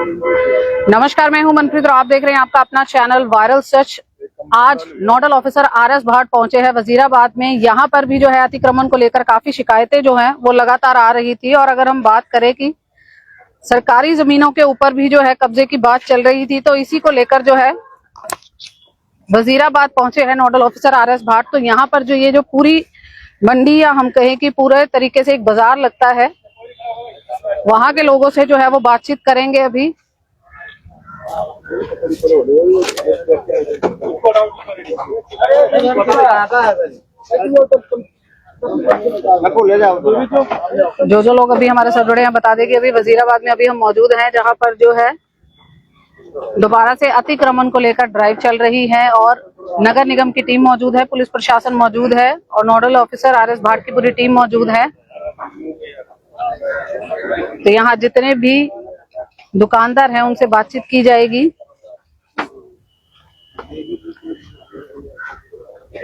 नमस्कार, मैं हूं मनप्रीत और आप देख रहे हैं आपका अपना चैनल वायरल सच। आज नोडल ऑफिसर आरएस भाट पहुंचे हैं वजीराबाद में। यहां पर भी जो है अतिक्रमण को लेकर काफी शिकायतें जो हैं वो लगातार आ रही थी। और अगर हम बात करें कि सरकारी जमीनों के ऊपर भी जो है कब्जे की बात चल रही थी, तो इसी को लेकर जो है वजीराबाद पहुंचे हैं नोडल ऑफिसर आरएस भाट। तो यहाँ पर जो ये जो पूरी मंडी या हम कहें कि पूरे तरीके से एक बाजार लगता है, वहां के लोगों से जो है वो बातचीत करेंगे अभी। जो लोग अभी हमारे साथ जुड़े हैं बता दें कि अभी वजीराबाद में अभी हम मौजूद हैं, जहां पर जो है दोबारा से अतिक्रमण को लेकर ड्राइव चल रही है और नगर निगम की टीम मौजूद है, पुलिस प्रशासन मौजूद है और नोडल ऑफिसर आरएस भाट की पूरी टीम मौजूद है। तो यहाँ जितने भी दुकानदार हैं उनसे बातचीत की जाएगी।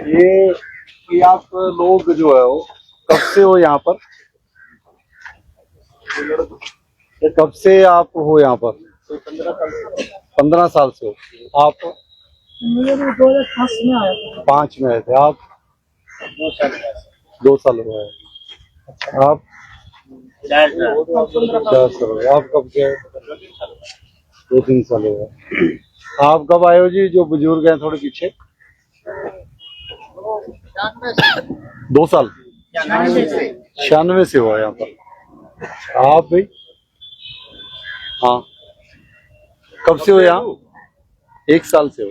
ये कि आप लोग जो है वो कब से हो यहाँ पर? कब से आप हो यहाँ पर? 15 साल से हो आप? 2005 में आया था। 5 में आए थे आप? 2 साल हुआ है। आप 4 साल हो गए। आप कब से? 2-3 साल हो गए। आप कब आए हो जी? जो बुजुर्ग हैं थोड़े पीछे। 2 साल 96 से हुआ यहाँ पर। आप भाई? हाँ, कब से हो यहाँ? 1 साल से हो।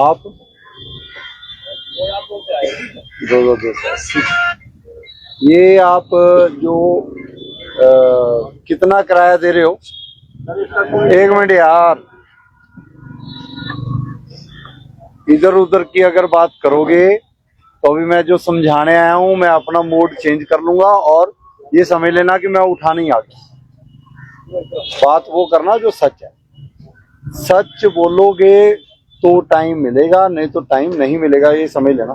आप? 2 साल। ये आप जो कितना किराया दे रहे हो? 1 मिनट यार, इधर उधर की अगर बात करोगे तो अभी मैं जो समझाने आया हूं मैं अपना मूड चेंज कर लूंगा और ये समझ लेना कि मैं उठा नहीं आ गया। बात वो करना जो सच है। सच बोलोगे तो टाइम मिलेगा, नहीं तो टाइम नहीं मिलेगा, ये समझ लेना।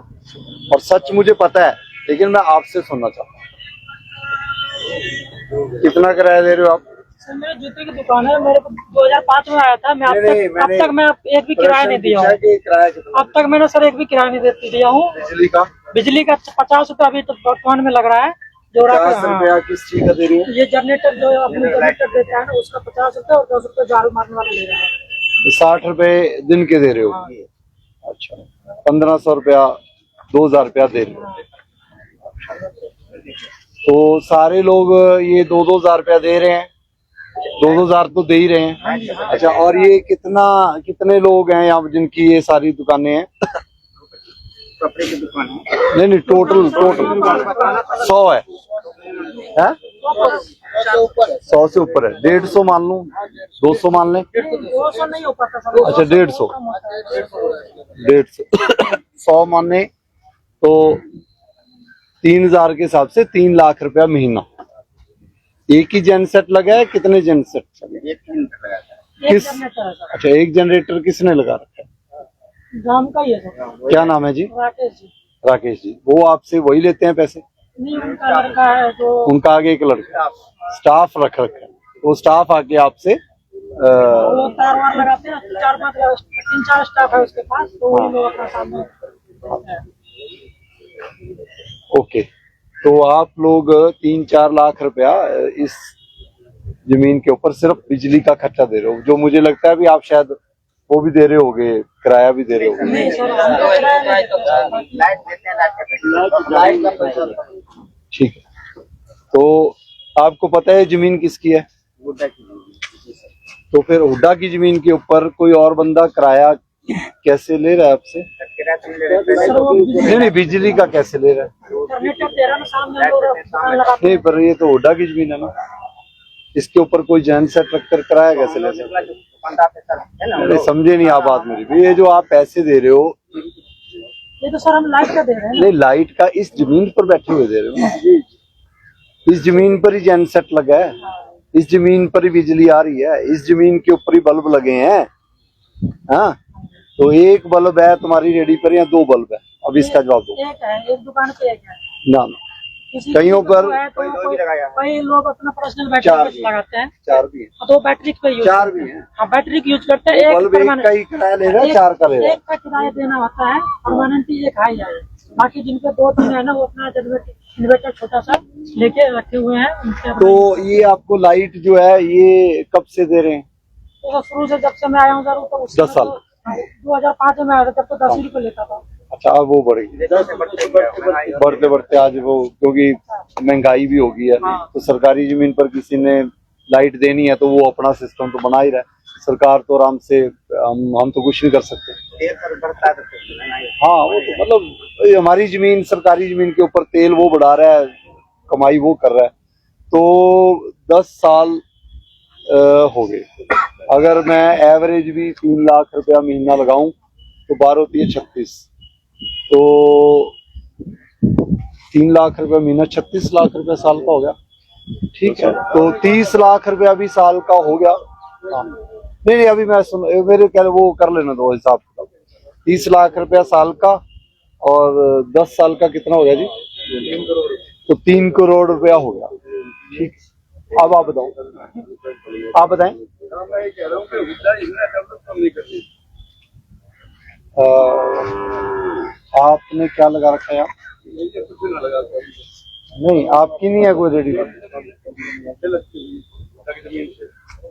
और सच मुझे पता है, लेकिन मैं आपसे सुनना चाहता हूँ। कितना किराया दे रहे हो आप? सर मेरे जूते की दुकान है। मेरे को 2005 में आया था। मैं अब तक मैं एक भी किराया नहीं दिया हूँ। अब तक मैंने सर एक भी किराया नहीं दिया हूँ। बिजली का 50 रुपया अभी तो वर्तमान में लग रहा है। जो 50 रुपया किस चीज का दे रही है? ये जनरेटर जो अपने जनरेटर देता है ना, उसका 50 रुपया और 10 रुपया झाड़ू मारने वाले ले रहा है। 60 रुपए दिन के दे रहे हो? अच्छा, 1500 रुपया 2000 रुपया दे रहे हो। तो सारे लोग ये 2-2 हजार रुपया दे रहे हैं। 2-2 हजार तो दे ही रहे हैं। अच्छा, और ये कितने लोग हैं यहाँ जिनकी ये सारी दुकानें हैं? कपड़े की दुकान है? नहीं, टोटल 100 है? 100 से ऊपर है। 150 मान लूं, 200 मान लें? 200 नहीं हो पाता सर। अच्छा, 150 100 माने तो 3000 के हिसाब से 3 लाख रुपया महीना। एक ही जनसेट लगा है? कितने जनसेट लगे? एक लगा था। किस? अच्छा, एक जनरेटर किसने लगा रखा है? गांव का ही है सर। क्या नाम है जी? राकेश जी। राकेश जी। वो आपसे वही लेते हैं पैसे? नहीं, उनका लड़का है जो उनका आगे एक लड़का स्टाफ रख रखा है। वो स्टाफ आके आपसे वो तार वार लगाते हैं। 3-4 स्टाफ है उसके पास, तो वही लोग अपना सामने। ओके, तो आप लोग 3-4 लाख रुपया इस जमीन के ऊपर सिर्फ बिजली का खर्चा दे रहे हो, जो मुझे लगता है भी आप शायद वो भी दे रहे होगे, किराया भी दे रहे होगे। नहीं सर, लाइट देते हैं, लाइट का पैसा। ठीक है, तो आपको पता है जमीन किसकी है? तो फिर हुड्डा की जमीन के ऊपर कोई और बंदा किराया कैसे ले रहा है आपसे? नहीं, बिजली का कैसे ले रहा है? नहीं, पर ये तो हुड्डा की जमीन है ना, इसके ऊपर कोई जैन सेट रखकर किराया कैसे ले सकते? नहीं, समझे नहीं आप बात मेरी। ये जो आप पैसे दे रहे हो, ये तो सर हम लाइट का दे रहे हैं। नहीं, लाइट का इस जमीन पर बैठे हुए दे रहे हो। इस जमीन पर ही जैन सेट लगा है, इस जमीन पर ही बिजली आ रही है, इस जमीन के ऊपर ही बल्ब लगे हैं। हाँ, तो एक बल्ब है तुम्हारी रेडी पर या 2 बल्ब है? अब इसका जवाब दो। एक है, एक दुकान पे एक है ना। किसी कईयों पर है तो कई लोग अपना पर्सनल बैटरी लगाते हैं, 4 भी है, तो बैटरी पे यूज 4 भी है। हाँ बैटरी की यूज करते हैं। बल्ब एक का ही किराया ले रहा है, 4 का ले रहा है। एक का किराया देना होता है, परमानेंटली एक हाई है। बाकी जिनके 2-3 है ना, वो अपना इन्वर्टर छोटा सा लेके रखे हुए हैं उनके। तो ये आपको लाइट जो है ये कब से दे रहे हैं? तो शुरू से जब से मैं आया हूँ सर, तो 10 साल 2005 में आया था, तब तो 10 ही रुपये लेता था। अच्छा, अब वो बढ़ेगी बढ़ते बढ़ते आज वो, क्योंकि महंगाई भी हो गई है। तो सरकारी जमीन पर किसी ने लाइट देनी है तो वो अपना सिस्टम तो बना ही रहा है। सरकार तो आराम से, हम तो कुछ नहीं कर सकते। हाँ, वो तो मतलब हमारी जमीन, सरकारी जमीन के ऊपर तेल वो बढ़ा रहा है, कमाई वो कर रहा है। तो 10 साल हो गए। अगर मैं एवरेज भी 3 लाख रुपया महीना लगाऊं तो 12 होती है 36, तो 3 लाख रुपया महीना 36 लाख रुपया साल का हो गया। ठीक है, तो 30 लाख रुपया भी साल का हो गया। हाँ, नहीं अभी मैं मेरे कह वो कर लेना दो हिसाब का। 30 लाख रुपया साल का और 10 साल का कितना हो गया जी? 3 करोड़। तो 3 करोड़ रुपया हो गया। ठीक, अब आप बताओ, आप बताएं। आपने क्या लगा रखा है? आप नहीं, आपकी नहीं है कोई रेडी?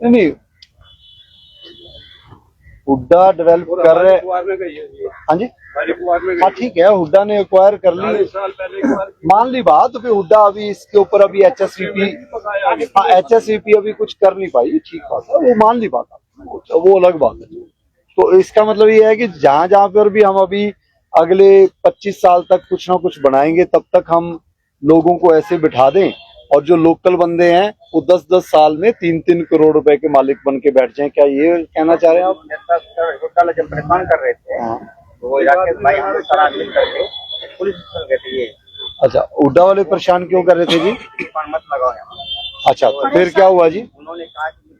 नहीं, हुड्डा डेवलप कर रहे। हाँ जी, हाँ ठीक है, हुड्डा ने एक्वायर कर ली, मान ली बात। तो फिर हुड्डा अभी इसके ऊपर अभी HSVP अभी कुछ कर नहीं पाई, ठीक बात है, वो मान ली बात, वो अलग बात है। तो इसका मतलब ये है कि जहां जहां पर भी हम अभी अगले 25 साल तक कुछ ना कुछ बनाएंगे, तब तक हम लोगों को ऐसे बिठा दें और जो लोकल बंदे हैं वो 10-10 साल में 3-3 करोड़ रुपए के मालिक बन के बैठ जाएं। क्या ये कहना चाह रहे हैं आप? जब परेशान कर रहे थे, तो वो राकेश भाई हम लोग सारा मिल करके पुलिस स्टेशन गए थे। ये अच्छा, हुड्डा वाले परेशान क्यों कर रहे थे जी? दुकान मत लगाओ यहाँ। अच्छा, तो फिर क्या हुआ जी? उन्होंने कहा कि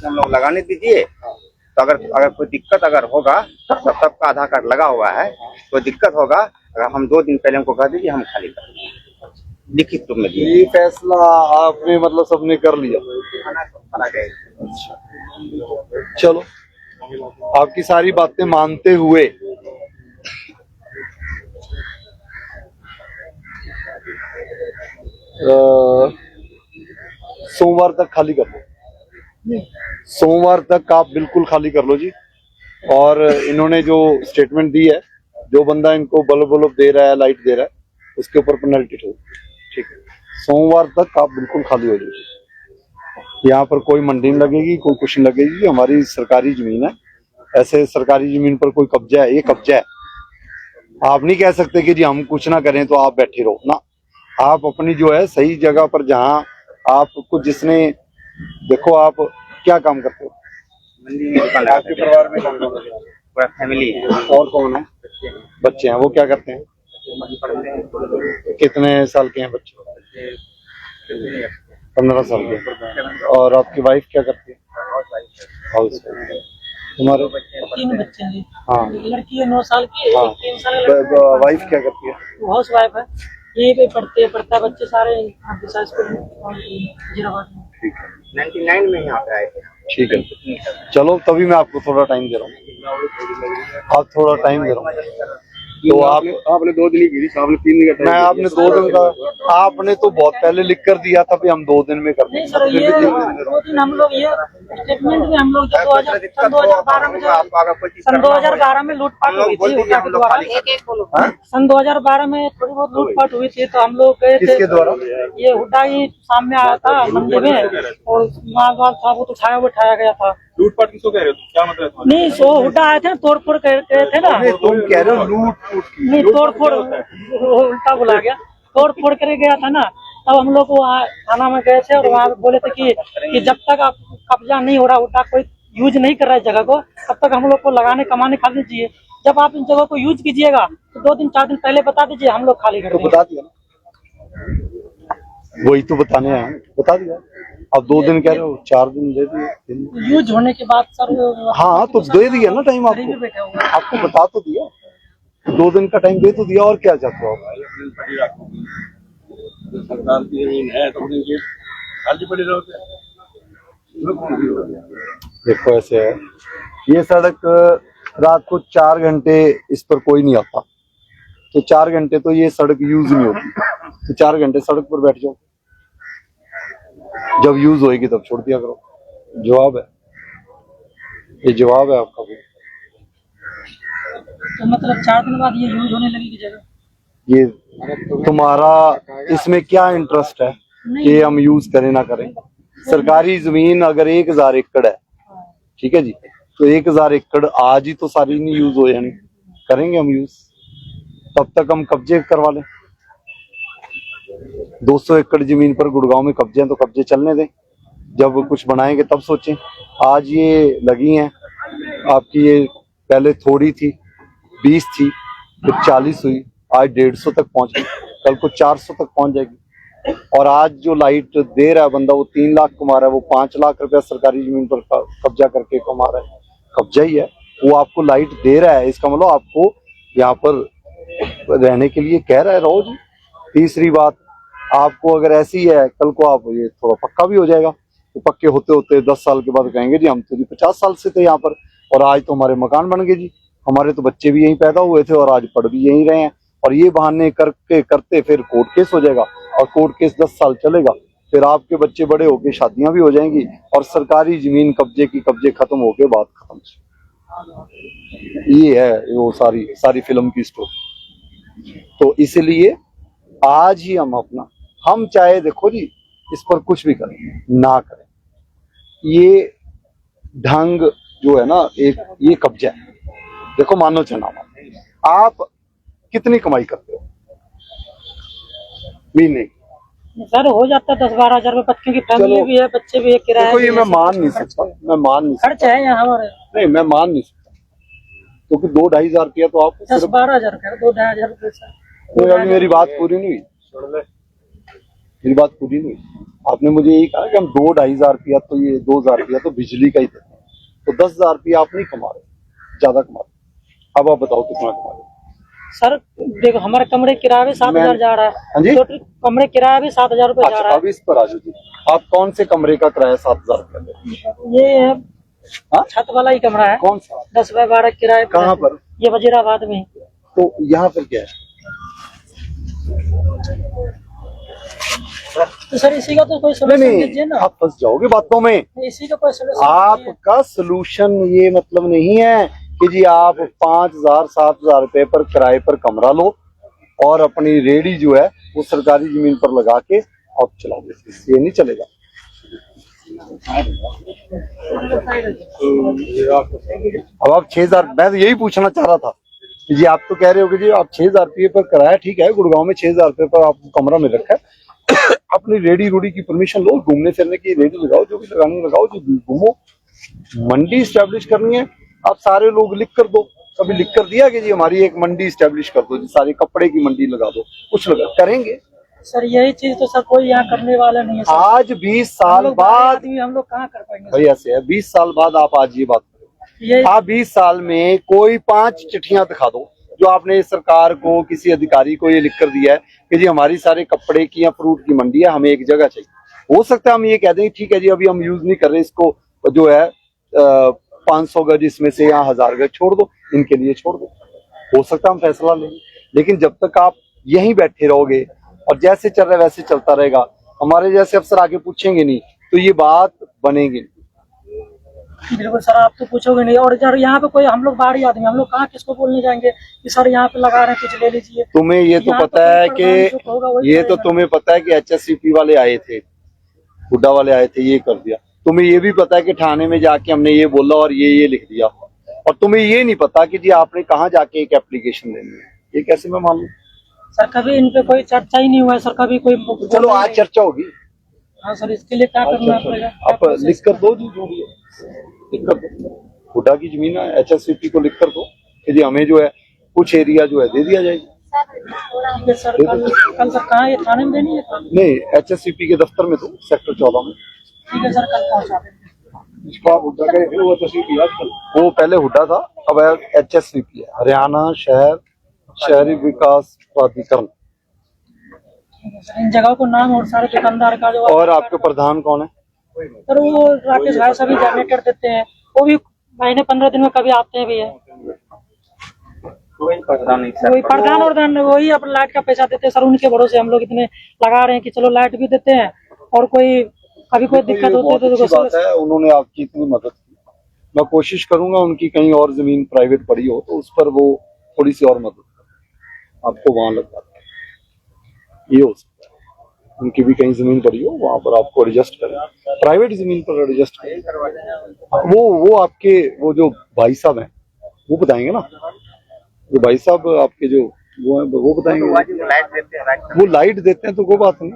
हम लोग लगाने दीजिए, तो अगर कोई दिक्कत अगर होगा, सबका आधार कार्ड लगा हुआ है, कोई दिक्कत होगा, अगर हम 2 दिन पहले हमको कह दीजिए, हम खाली कर देंगे, लिखित रूप में। ये फैसला आपने मतलब सबने कर लिया? अच्छा, चलो, आपकी सारी बातें मानते हुए सोमवार तक खाली कर लो। सोमवार तक आप बिल्कुल खाली कर लो जी। और इन्होंने जो स्टेटमेंट दी है, जो बंदा इनको बल्ब दे रहा है, लाइट दे रहा है, उसके ऊपर पेनल्टी ठोक। ठीक है, सोमवार तक आप बिल्कुल खाली हो जाइए। यहाँ पर कोई मंडी नहीं लगेगी, कोई कुछ नहीं लगेगी, हमारी सरकारी जमीन है। ऐसे सरकारी जमीन पर कोई कब्जा है, ये कब्जा है। आप नहीं कह सकते कि जी हम कुछ ना करें तो आप बैठे रहो ना। आप अपनी जो है सही जगह पर, जहाँ आपको जिसने, देखो आप क्या काम करते हो? मंडी में दुकान आपके परिवार में पूरा फैमिली है। और कौन है? बच्चे हैं, वो क्या करते हैं? कितने साल के हैं बच्चे? 15 साल के। और आपकी वाइफ क्या करती है? House wife. तुम्हारे 3 बच्चे हैं। हाँ, लड़की है 9 साल की, हाँ। 3 साल की। वाइफ क्या करती है? हाउस वाइफ है, यहीं पे पढ़ता बच्चे सारे स्कूल में। ठीक है, 99 में यहाँ पे आए थे। ठीक है, चलो तभी मैं आपको थोड़ा टाइम दे रहा हूँ। आप थोड़ा टाइम दे रहा हूँ तो आपने 2 दिन की, आपने 3 दिन का, मैं आपने 2 दिन का, आपने तो बहुत पहले लिख कर दिया था कि हम 2 दिन में कर नहीं देंगे। सर, ये 2 दिन हम लोग, ये स्टेटमेंट में हम लोग जब 2012 में, सन 2012 में लूटपाट हुई थी हुड्डा के द्वारा। सन 2012 में थोड़ी बहुत लूटपाट हुई थी, तो हम लोग गए थे। किसके द्वारा? ये हुड्डा ही सामने आया था मंडी में, और माल था वो तो उठाया गया था। लूटपाट किसको कह रहे हो? क्या मतलब? नहीं, सो हुड्डा आए थे, तोड़फोड़ गए थे ना। तुम कह रहे हो लूट? नहीं, तोड़फोड़ उल्टा बोला गया, तोड़फोड़ करके गया था ना। तब हम लोग वहाँ थाना में गए थे और वहाँ बोले थे कि जब तक आप कब्जा नहीं हो रहा, हुड्डा कोई यूज नहीं कर रहा है जगह को, तब तक हम लोग को लगाने कमाने खाली दीजिए। जब आप इन जगह को यूज कीजिएगा तो 2-4 दिन पहले बता दीजिए, हम लोग खाली कर देंगे। बता दिया ना, वही तो बताने आए, बता दिया। अब 2 दिन कह रहे हो, 4 दिन दे दिए यूज होने के बाद सर। हाँ, तो दे दिया ना टाइम आपको, आपको बता तो दिया, 2 दिन का टाइम दे तो दिया। और क्या चाहते हो आप? सरकार की जमीन है तो उनके खाली पड़े रहोगे। देखो ऐसे है, ये सड़क रात को 4 घंटे इस पर कोई नहीं आता, तो 4 घंटे तो ये सड़क यूज नहीं होती, तो 4 घंटे सड़क पर बैठ जाओ, जब यूज होएगी तब छोड़ दिया करो। जवाब है, ये जवाब है आपका भी। तो मतलब 4 दिन बाद ये यूज होने लगी की जगह। ये तुम्हारा इसमें क्या इंटरेस्ट है कि हम यूज करें ना करें? सरकारी जमीन अगर 1000 एकड़ है, ठीक है जी, तो 1000 एकड़ आज ही तो सारी नहीं यूज हो जानी, करेंगे हम यूज, तब तक हम कब्जे करवा लें। 200 एकड़ जमीन पर गुड़गांव में कब्जे हैं तो कब्जे चलने दें, जब कुछ बनाएंगे तब सोचें। आज ये लगी हैं आपकी, ये पहले थोड़ी थी, 20 थी, फिर 40 हुई, आज 150 तक पहुंच गई, कल को 400 तक पहुंच जाएगी। और आज जो लाइट दे रहा है बंदा, वो 3 लाख कमा रहा है, वो 5 लाख रुपया सरकारी जमीन पर कब्जा करके कमा रहा है, कब्जा ही है वो, आपको लाइट दे रहा है, इसका मतलब आपको यहाँ पर रहने के लिए कह रहा है, रहो जी। तीसरी बात, आपको अगर ऐसी है, कल को आप ये थोड़ा पक्का भी हो जाएगा, तो पक्के होते होते 10 साल के बाद कहेंगे जी हम तो जी 50 साल से थे यहाँ पर, और आज तो हमारे मकान बन गए जी, हमारे तो बच्चे भी यहीं पैदा हुए थे और आज पढ़ भी यहीं रहे हैं। और ये बहाने करके करते फिर कोर्ट केस हो जाएगा, और कोर्ट केस 10 साल चलेगा, फिर आपके बच्चे बड़े होके शादियां भी हो जाएंगी, और सरकारी जमीन कब्जे खत्म होके बात खत्म। ये है वो सारी फिल्म की स्टोरी। तो इसलिए आज ही हम चाहे देखो जी, इस पर कुछ भी करें ना करें, ये ढंग जो है ना, एक ये कब्जा है। देखो मानो चनामा, आप कितनी कमाई करते हो महीने की? सर हो जाता है 10-12 हजार रुपये, बच्चों की फैमिली भी है, बच्चे भी है, किराया देखो ये भी मैं है, मान नहीं सकता, खर्च है यहाँ हमारे। नहीं मैं मान नहीं सकता, क्योंकि 2-2.5 हजार रुपया तो आपको 10-12 हजार रुपये, 2-2.5 हजार रुपये सर। तो अभी मेरी बात पूरी नहीं हुई, मेरी बात पूरी नहीं हुई। आपने मुझे यही कहा कि हम 2-2.5 हजार रुपया, तो ये 2,000 रुपया तो बिजली का ही देते हैं, तो 10,000 रुपया आप नहीं कमा रहे, ज्यादा कमा रहे। अब आप बताओ कितना कमा रहे? सर देखो हमारे कमरे किराया भी 7,000 जा रहा हाँ जी? है, छोटे कमरे किराया भी 7,000 रुपये जा रहा अब इस पर आ जाओ जी, आप कौन से कमरे का किराया 7,000 रुपया दे? है। ये है हाँ? छत वाला ही कमरा है, कौन सा? 10x12 किराए पे। कहाँ पर? ये वजीराबाद में। तो यहाँ पर क्या है? तो सर इसी का तो कोई नहीं सोल्यूशन दीजिए नहीं, ना। आप फंस जाओगे बातों में। इसी का कोई सोल्यूशन आपका सलूशन ये मतलब नहीं है कि जी आप 5,000-7,000 रुपए पर किराए पर कमरा लो और अपनी रेडी जो है वो सरकारी जमीन पर लगा के आप चला दो, ये नहीं चलेगा। अब आप 6,000, मैं तो यही पूछना चाह रहा था कि जी आप तो कह रहे हो कि जी आप 6,000 रुपये पर किराया, ठीक है, गुड़गांव में 6,000 रुपये पर आपको कमरा मिल रखा है, अपनी रेडी रूडी की परमिशन लो, घूमने फिरने की रेडी लगाओ, जो भी लगानी लगाओ जी, घूमो। मंडी स्टैब्लिश करनी है, आप सारे लोग लिख कर दो, कभी लिख कर दिया कि जी हमारी एक मंडी स्टैब्लिश कर दो जी, सारे कपड़े की मंडी लगा दो, कुछ लगा करेंगे। सर यही चीज तो सर कोई यहाँ करने वाला नहीं है सर। आज 20 साल बाद हम लोग कहाँ कर पाएंगे भाई, ऐसे है 20 साल बाद आप आज ये बात करो, ये आप 20 साल में कोई 5 चिट्ठियां दिखा दो जो आपने सरकार को, किसी अधिकारी को ये लिख कर दिया है कि जी हमारी सारे कपड़े की या फ्रूट की मंडी है, हमें एक जगह चाहिए। हो सकता है हम ये कह दें ठीक है जी अभी हम यूज नहीं कर रहे इसको, जो है 500 गज इसमें से या 1000 गज छोड़ दो, इनके लिए छोड़ दो, हो सकता है हम फैसला लें। लेकिन जब तक आप यहीं बैठे रहोगे और जैसे चल रहा है वैसे चलता रहेगा, हमारे जैसे अफसर आगे पूछेंगे नहीं, तो ये बात बनेगी। बिल्कुल सर, आप तो पूछोगे नहीं। और यार यहाँ पे कोई, हम लोग बाहरी आदमी, हम लोग कहाँ किसको बोलने जाएंगे कि सर यहाँ पे लगा रहे हैं, कुछ ले लीजिए। तुम्हें ये तो पता है कि ये तो तुम्हें पता है कि HSCP वाले आए थे, हुड्डा वाले आए थे, ये कर दिया। तुम्हें ये भी पता है कि थाने में जाके हमने ये बोला और ये लिख दिया, और तुम्हें ये नहीं पता कि जी आपने कहाँ जाके एक एप्लीकेशन देनी है। ये कैसे मैं मान लूं? सर कभी इन पे कोई चर्चा ही नहीं हुआ है सर, कभी कोई। चलो आज चर्चा होगी। हाँ सर, इसके लिए क्या करना पड़ेगा? आप लिख कर दो जी, जो भी है लिख कर दो, हुड्डा की जमीन है, HSCP को लिख कर दो कि जी हमें जो है कुछ एरिया जो है दे दिया जाएगी। ठीक है सर, कल सर कहाँ, ये थाने में देनी है? नहीं, HSCP के दफ्तर में दो, सेक्टर 14 में। ठीक है सर, कल पहुँचा देंगे। इसको आप हुड्डा का वो HSCP, वो पहले हुड्डा था, अब HSCP है, हरियाणा शहरी विकास प्राधिकरण। रखेंगे सर, इन जगहों को नाम और सारे दुकानदार का जो और आपके प्रधान कौन है? सर वो राकेश भाई सभी जनरेटर देते हैं, वो भी महीने 15 दिन में कभी आते हैं भी है। कोई प्रधान नहीं सर। वही प्रधान और दान वही अपना लाइट का पैसा देते हैं सर, उनके भरोसे हम लोग इतने लगा रहे हैं कि चलो लाइट भी देते हैं और कोई कभी कोई दिक्कत होती है तो अच्छी बात है, उन्होंने आपकी इतनी मदद की। मैं कोशिश करूंगा उनकी कहीं और जमीन प्राइवेट पड़ी हो तो उस पर वो थोड़ी सी और मदद करें, आपको वहां लग जाता है, ये हो सकता है। उनकी भी कहीं जमीन पड़ी हो वहां पर आपको एडजस्ट करें, प्राइवेट जमीन पर एडजस्ट करें। वो आपके वो जो भाई साहब हैं वो बताएंगे ना, जो भाई साहब आपके जो वो हैं वो बताएंगे। लाइट देते हैं, वो लाइट देते हैं तो कोई बात नहीं,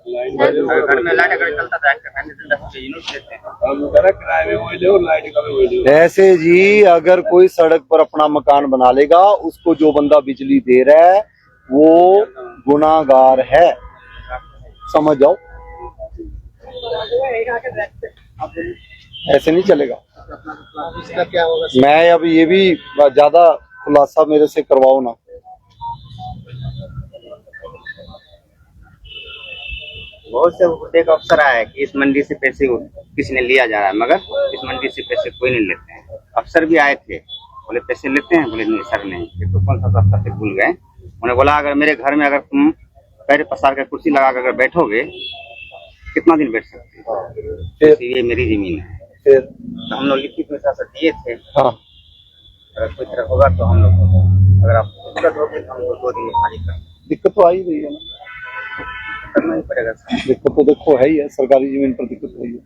घर में लाइट अगर चलता था 10 यूनिट देते हैं। हम करा किराए में वही दो, लाइट का भी वही दो। ऐसे जी अगर कोई सड़क पर अपना मकान बना लेगा उसको जो बंदा बिजली दे रहा है वो गुनाहगार है, समझ जाओ, ऐसे नहीं चलेगा। मैं अब ये भी ज्यादा खुलासा मेरे से करवाओ ना। बहुत से मुद्दे का अफसर आया है कि इस मंडी से पैसे किसी ने लिया जा रहा है, मगर इस मंडी से पैसे कोई नहीं लेते हैं। अफसर भी आए थे, बोले पैसे लेते हैं, बोले नहीं सर नहीं। एक तो कौन सा अफसर से भूल गए, उन्होंने बोला अगर मेरे घर में अगर तुम पैर पसार कर कुर्सी लगा कर अगर बैठोगे कितना दिन बैठ सकते हो, ये मेरी जमीन है। फिर तो हम लोग लिखित में साथ दिए थे, हाँ अगर कोई तरह होगा तो हम लोग, अगर आप दिक्कत होगी तो हम लोग 2 दिन में खाली कर दिक्कत तो आ ही रही है ना, करना ही पड़ेगा सर। दिक्कत तो देखो है ही है, सरकारी जमीन पर दिक्कत है ही है।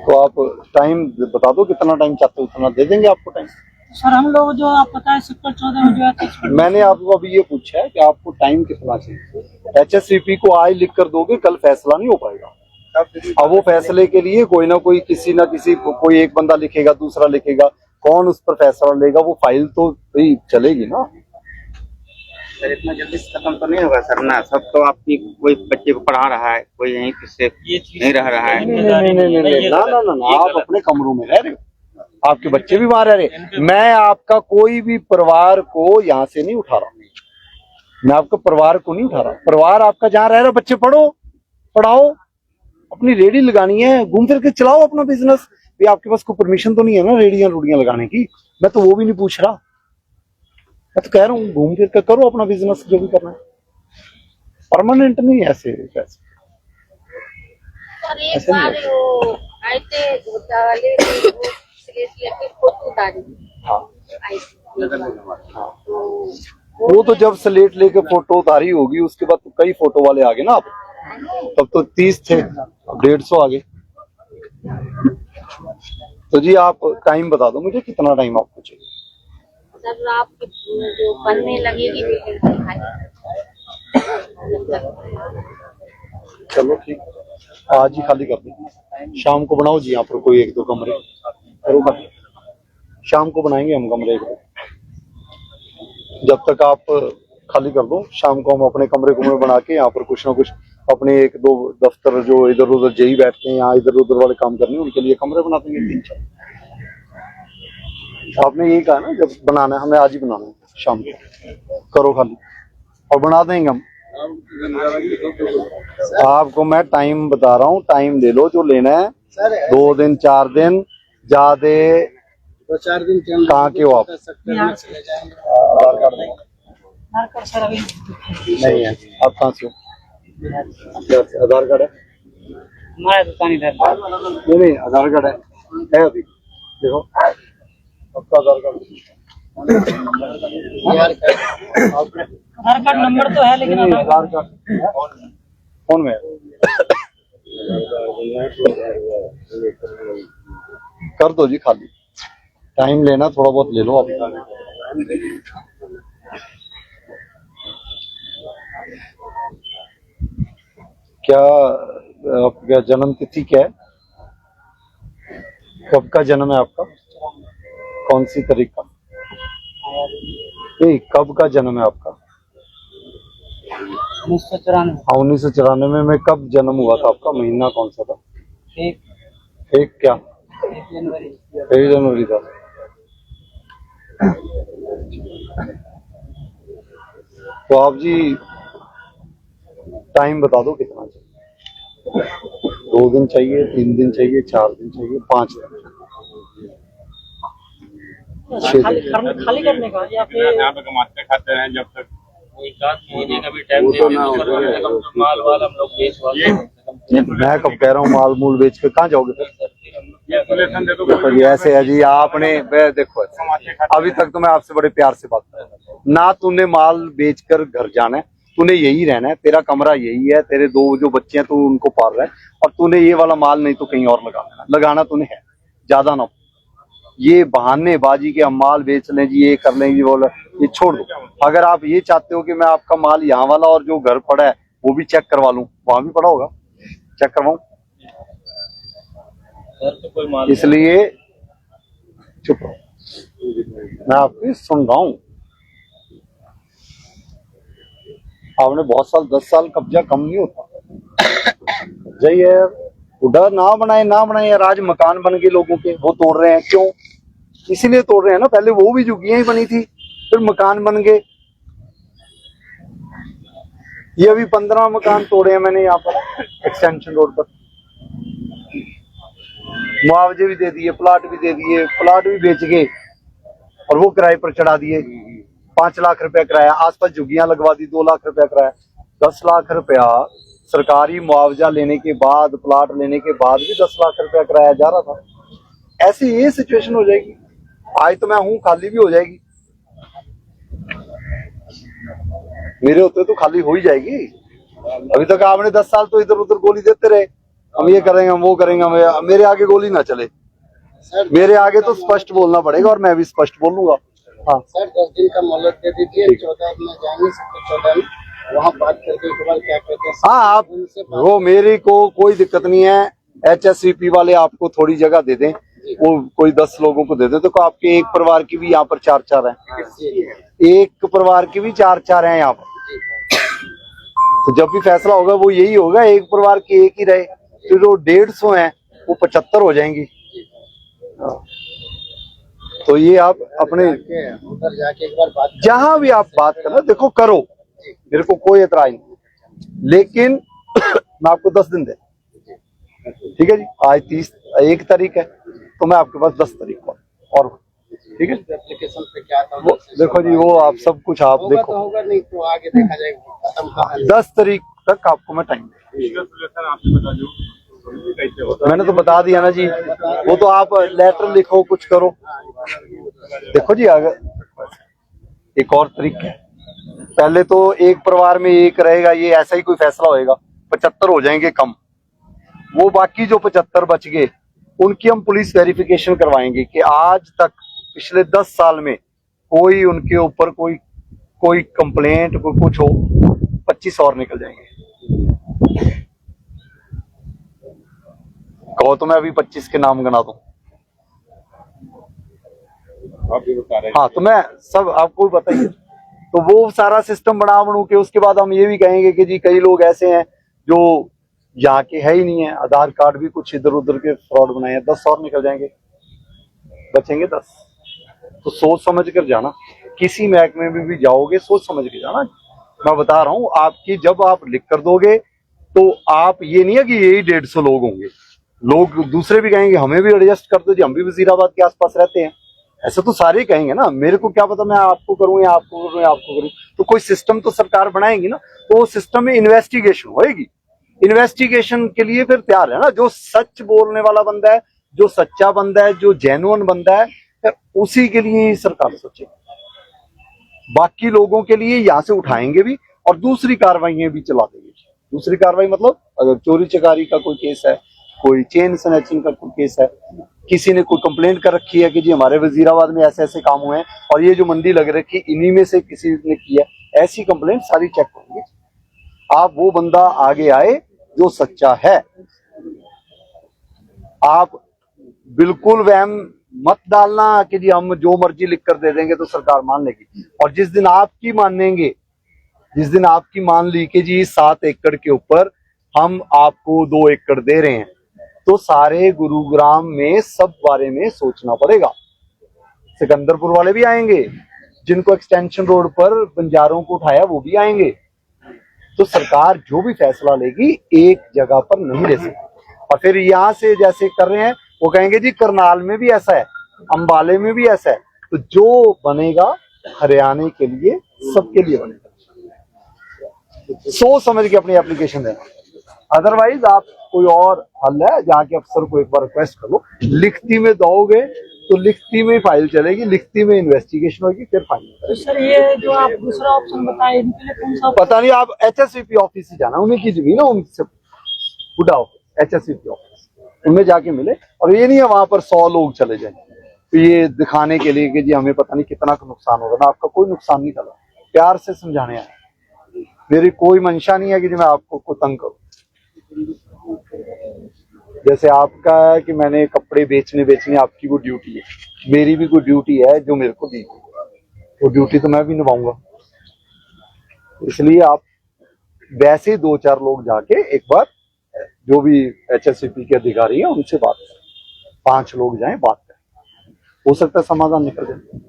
तो आप टाइम बता दो कितना टाइम चाहते हो उतना दे देंगे आपको टाइम। सर हम लोग जो आप बताए सेक्टर 14 में जो है मैंने आपको अभी ये पूछा है कि आपको टाइम कितना चाहिए। HSCP को आज लिख कर दोगे कल फैसला नहीं हो पाएगा। अब वो फैसले के लिए कोई ना कोई किसी ना किसी कोई एक बंदा लिखेगा, दूसरा लिखेगा, कौन उस पर फैसला लेगा, वो फाइल तो भाई चलेगी ना। सर इतना जल्दी से खत्म तो नहीं होगा सर ना, सब तो आपकी कोई बच्चे को पढ़ा रहा है, कोई यहीं से नहीं रह रहा है। नहीं, ना, आप अपने कमरों में रह रहे हो, आपके बच्चे भी वहां रह रहे। मैं आपका कोई भी परिवार को यहाँ से नहीं उठा रहा, मैं आपका परिवार को नहीं उठा रहा। परिवार आपका जहाँ रह रहा, बच्चे पढ़ाओ, अपनी रेडी लगानी है, घूम फिर के चलाओ अपना बिजनेस। भी आपके पास कोई परमिशन तो नहीं है ना रेडियां रूडियां लगाने की, मैं तो वो भी नहीं पूछ रहा। मैं तो कह रहा हूँ घूम फिर के करो अपना बिजनेस जो भी करना है, परमानेंट नहीं ऐसे पैसे। सर एक बार वो आए थे गुड्डा वाले वो स्लेट लेके फोटो उतारी आई थी। वो तो जब स्लेट लेके फोटो उतारी होगी उसके बाद तो कई फोटो वाले आ गए ना, आप तब तो 30 थे, अब 150 आ गए। तो जी आप टाइम बता दो मुझे, कितना टाइम आपको चाहिए। सर आपकी जो बनने लगेगी चलो ठीक, आज ही खाली कर देंगे, शाम को बनाओ जी यहाँ पर कोई 1-2 कमरे करो खाली, शाम को बनाएंगे हम कमरे 1-2। जब तक आप खाली कर दो, शाम को हम अपने कमरे बना के यहाँ पर कुछ ना कुछ अपने 1-2 दफ्तर जो इधर उधर जेई बैठते हैं, यहाँ इधर उधर वाले काम करने उनके लिए कमरे बना देंगे 3-4। आपने यही कहा ना जब बनाना है, हमें आज ही बनाना है, शाम को करो खाली और बना देंगे हम। आपको मैं टाइम बता रहा हूँ, टाइम ले लो जो लेना है, 2 दिन 4 दिन ज्यादा 2-4 दिन कहाँ के हो आप? आधार कार्ड देंगे सर अभी नहीं है, आप कहाँ से हो? आधार कार्ड है? हमारा दुकान इधर नहीं आधार कार्ड है अभी देखो आपका आधार कार्ड। आधार कार्ड नंबर तो है लेकिन आधार कार्ड फोन में कर दो जी खाली, टाइम लेना थोड़ा बहुत ले लो आप। क्या आपका जन्म तिथि क्या है, कब का जन्म है आपका, कौन सी तारीख का? नहीं कब का जन्म है आपका? 1994 में कब जन्म हुआ था आपका, महीना कौन सा था? एक क्या 1 जनवरी था। तो आप जी टाइम बता दो कितना चाहिए। 2 दिन चाहिए, 3 दिन चाहिए, 4 दिन चाहिए, 5 दिन खाली करने का या फिर यहाँ पे कमाते खाते हैं जब तक एक आध महीने का भी टाइम दे दें, माल वाल हम लोग बेच वाले मैं कब कह रहा हूँ माल मूल बेच के कहाँ जाओगे फिर? ये सोल्यूशन दे दो। देखो जी ऐसे है जी, आपने देखो अभी तक तो मैं आपसे बड़े प्यार से बात कर रहा हूँ ना। तूने माल बेचकर घर जाना है, तूने यही रहना है, तेरा कमरा यही है, तेरे 2 जो बच्चे हैं तू उनको पाल रहा है, और तूने ये वाला माल नहीं तो कहीं और लगाना तूने है, ज्यादा ना। ये बहानेबाजी के हम माल बेच लें जी, ये कर लें जी, बोला ये छोड़ दो। अगर आप ये चाहते हो कि मैं आपका माल यहाँ वाला और जो घर पड़ा है वो भी चेक करवा लूं, वहां भी पड़ा होगा, चेक करवाऊं, तो कोई माल इसलिए चुप रहो, मैं आपकी सुन रहा हूं। आपने बहुत साल 10 साल कब्जा कम नहीं होता, कब्जा ही है। उधर ना बनाए यार, आज मकान बन गए लोगों के, वो तोड़ रहे हैं, क्यों? इसीलिए तोड़ रहे हैं ना, पहले वो भी झुग्गियां ही बनी थी, फिर मकान बन गए। ये अभी 15 मकान तोड़े हैं मैंने यहाँ पर एक्सटेंशन रोड पर, मुआवजे भी दे दिए, प्लाट भी दे दिए, प्लाट भी बेच गए और वो किराए पर चढ़ा दिए। 5 लाख रुपया किराया, आसपास झुग्गियां लगवा दी, 2 लाख रुपया किराया। 10 लाख रुपया सरकारी मुआवजा लेने के बाद, प्लाट लेने के बाद भी 10 लाख रुपया किराया जा रहा था। ऐसी ये सिचुएशन हो जाएगी। आज तो मैं हूं, खाली भी हो जाएगी, मेरे होते तो खाली हो ही जाएगी। अभी तक आपने 10 साल तो इधर उधर गोली देते रहे, हम ये करेंगे, हम वो करेंगे, मेरे आगे गोली ना चले। मेरे आगे तो स्पष्ट बोलना पड़ेगा और मैं भी स्पष्ट बोलूंगा। हाँ सर 10 दिन का मोहलत दे दीजिए, 14 में जाएंगे, 14 में वहाँ बात करके एक बार क्या कहते हैं। हाँ आप वो, मेरी को कोई दिक्कत नहीं है। HSVP वाले आपको थोड़ी जगह दे दें, वो कोई 10 लोगों को दे दें, तो आपके एक परिवार की भी यहाँ पर 4-4 है, एक परिवार की भी 4-4 है यहाँ पर। तो जब भी फैसला होगा वो यही होगा, एक परिवार की एक ही रहे, तो जो 150 है वो 75 हो जाएंगी। तो ये आप अपने उधर जाके एक बार बात जहां भी आप बात करना, देखो करो, मेरे को कोई एतराज नहीं, लेकिन मैं आपको 10 दिन दे, ठीक है जी। आज 1 तारीख है, तो मैं आपके पास 10 तारीख को, और ठीक है। एप्लीकेशन पे क्या था वो देखो जी, वो आप सब कुछ आप होगा देखो, तो होगा, नहीं तो आगे देखा जाएगा, खत्म कहानी। 10 तारीख तक आपको मैं टाइम दूं। सोल्यूशन आपसे बता दो कैसे होता मैंने तो बता दिया ना जी, वो तो आप लेटर लिखो, कुछ करो। देखो जी, अगर एक और तरीका है, पहले तो एक परिवार में एक रहेगा, ये ऐसा ही कोई फैसला होएगा, 75 हो जाएंगे कम, वो बाकी जो 75 बच गए उनकी हम पुलिस वेरिफिकेशन करवाएंगे कि आज तक पिछले 10 साल में कोई उनके ऊपर कोई कंप्लेंट, कोई कुछ हो, 25 और निकल जाएंगे। कहो तो मैं अभी 25 के नाम गिना दूं। आप भी बता रहे हाँ, तो मैं सब आपको भी बताइए, तो वो सारा सिस्टम बनू के उसके बाद हम ये भी कहेंगे कि जी कई लोग ऐसे हैं जो यहाँ के है ही नहीं है, आधार कार्ड भी कुछ इधर उधर के फ्रॉड बनाए हैं, 10 और निकल जाएंगे, बचेंगे 10। तो सोच समझ कर जाना, किसी महकमे में भी जाओगे सोच समझ के जाना। मैं बता रहा हूँ, आपकी जब आप लिख कर दोगे तो आप ये नहीं है कि यही 150 लोग होंगे, लोग दूसरे भी कहेंगे हमें भी एडजस्ट कर दो जी, हम भी वजीराबाद के आसपास रहते हैं, ऐसा तो सारे कहेंगे ना। मेरे को क्या पता मैं आपको करूं या आपको करूं या आपको करूं, तो कोई सिस्टम तो सरकार बनाएगी ना, तो वो सिस्टम में इन्वेस्टिगेशन होएगी। इन्वेस्टिगेशन के लिए फिर तैयार है ना, जो सच बोलने वाला बंदा है, जो सच्चा बंदा है, जो जेन्युइन बंदा है, फिर उसी के लिए ही सरकार सोचेगी। बाकी लोगों के लिए यहाँ से उठाएंगे भी और दूसरी कार्रवाइयां भी चला देंगे। दूसरी कार्रवाई मतलब अगर चोरी चकारी का कोई केस है, कोई चेन स्नैचिंग का कोई केस है, किसी ने कोई कंप्लेंट कर रखी है कि जी हमारे वजीराबाद में ऐसे ऐसे काम हुए हैं और ये जो मंडी लग रखी इन्हीं में से किसी ने किया, ऐसी कंप्लेंट सारी चेक होंगी। आप वो बंदा आगे आए जो सच्चा है। आप बिल्कुल वहम मत डालना कि जी हम जो मर्जी लिख कर दे देंगे तो सरकार मान लेगी। और जिस दिन आपकी मानेंगे, जिस दिन आपकी मान ली कि जी 7 एकड़ के ऊपर हम आपको 2 एकड़ दे रहे हैं, तो सारे गुरुग्राम में सब बारे में सोचना पड़ेगा। सिकंदरपुर वाले भी आएंगे, जिनको एक्सटेंशन रोड पर बंजारों को उठाया वो भी आएंगे, तो सरकार जो भी फैसला लेगी एक जगह पर नहीं ले सकती। और फिर यहाँ से जैसे कर रहे हैं वो कहेंगे जी करनाल में भी ऐसा है, अंबाले में भी ऐसा है। तो जो बनेगा हरियाणा के लिए, सबके लिए बनेगा। सोच समझ के अपनी एप्लीकेशन देना। अदरवाइज आप कोई और हल है, जाके अफसर को एक बार रिक्वेस्ट कर लो, लिखती में दोगे तो लिखती में फाइल चलेगी, लिखती में इन्वेस्टिगेशन होगी, फिर फाइल। तो सर ये जो आप दूसरा ऑप्शन बताए इनके लिए कौन सा? पता नहीं, आप HSVP ऑफिस से जाना, उन्हीं की जमीन है, उनसे बुढ़ा ऑफिस HSVP ऑफिस, उनमें जाके मिले। और ये नहीं है वहां पर 100 लोग चले जाएंगे तो ये दिखाने के लिए कि जी हमें पता नहीं कितना का नुकसान होगा ना, आपका कोई नुकसान नहीं करा। प्यार से समझाने आए, मेरी कोई मंशा नहीं है कि मैं आपको तंग करूं। जैसे आपका है कि मैंने कपड़े बेचने आपकी वो ड्यूटी है, मेरी भी कोई ड्यूटी है जो मेरे को दी, वो ड्यूटी तो मैं भी निभाऊंगा। इसलिए आप वैसे 2-4 लोग जाके एक बार जो भी HSVP के अधिकारी हैं उनसे बात करें, 5 लोग जाएं बात करें, हो सकता है समाधान निकल जाए।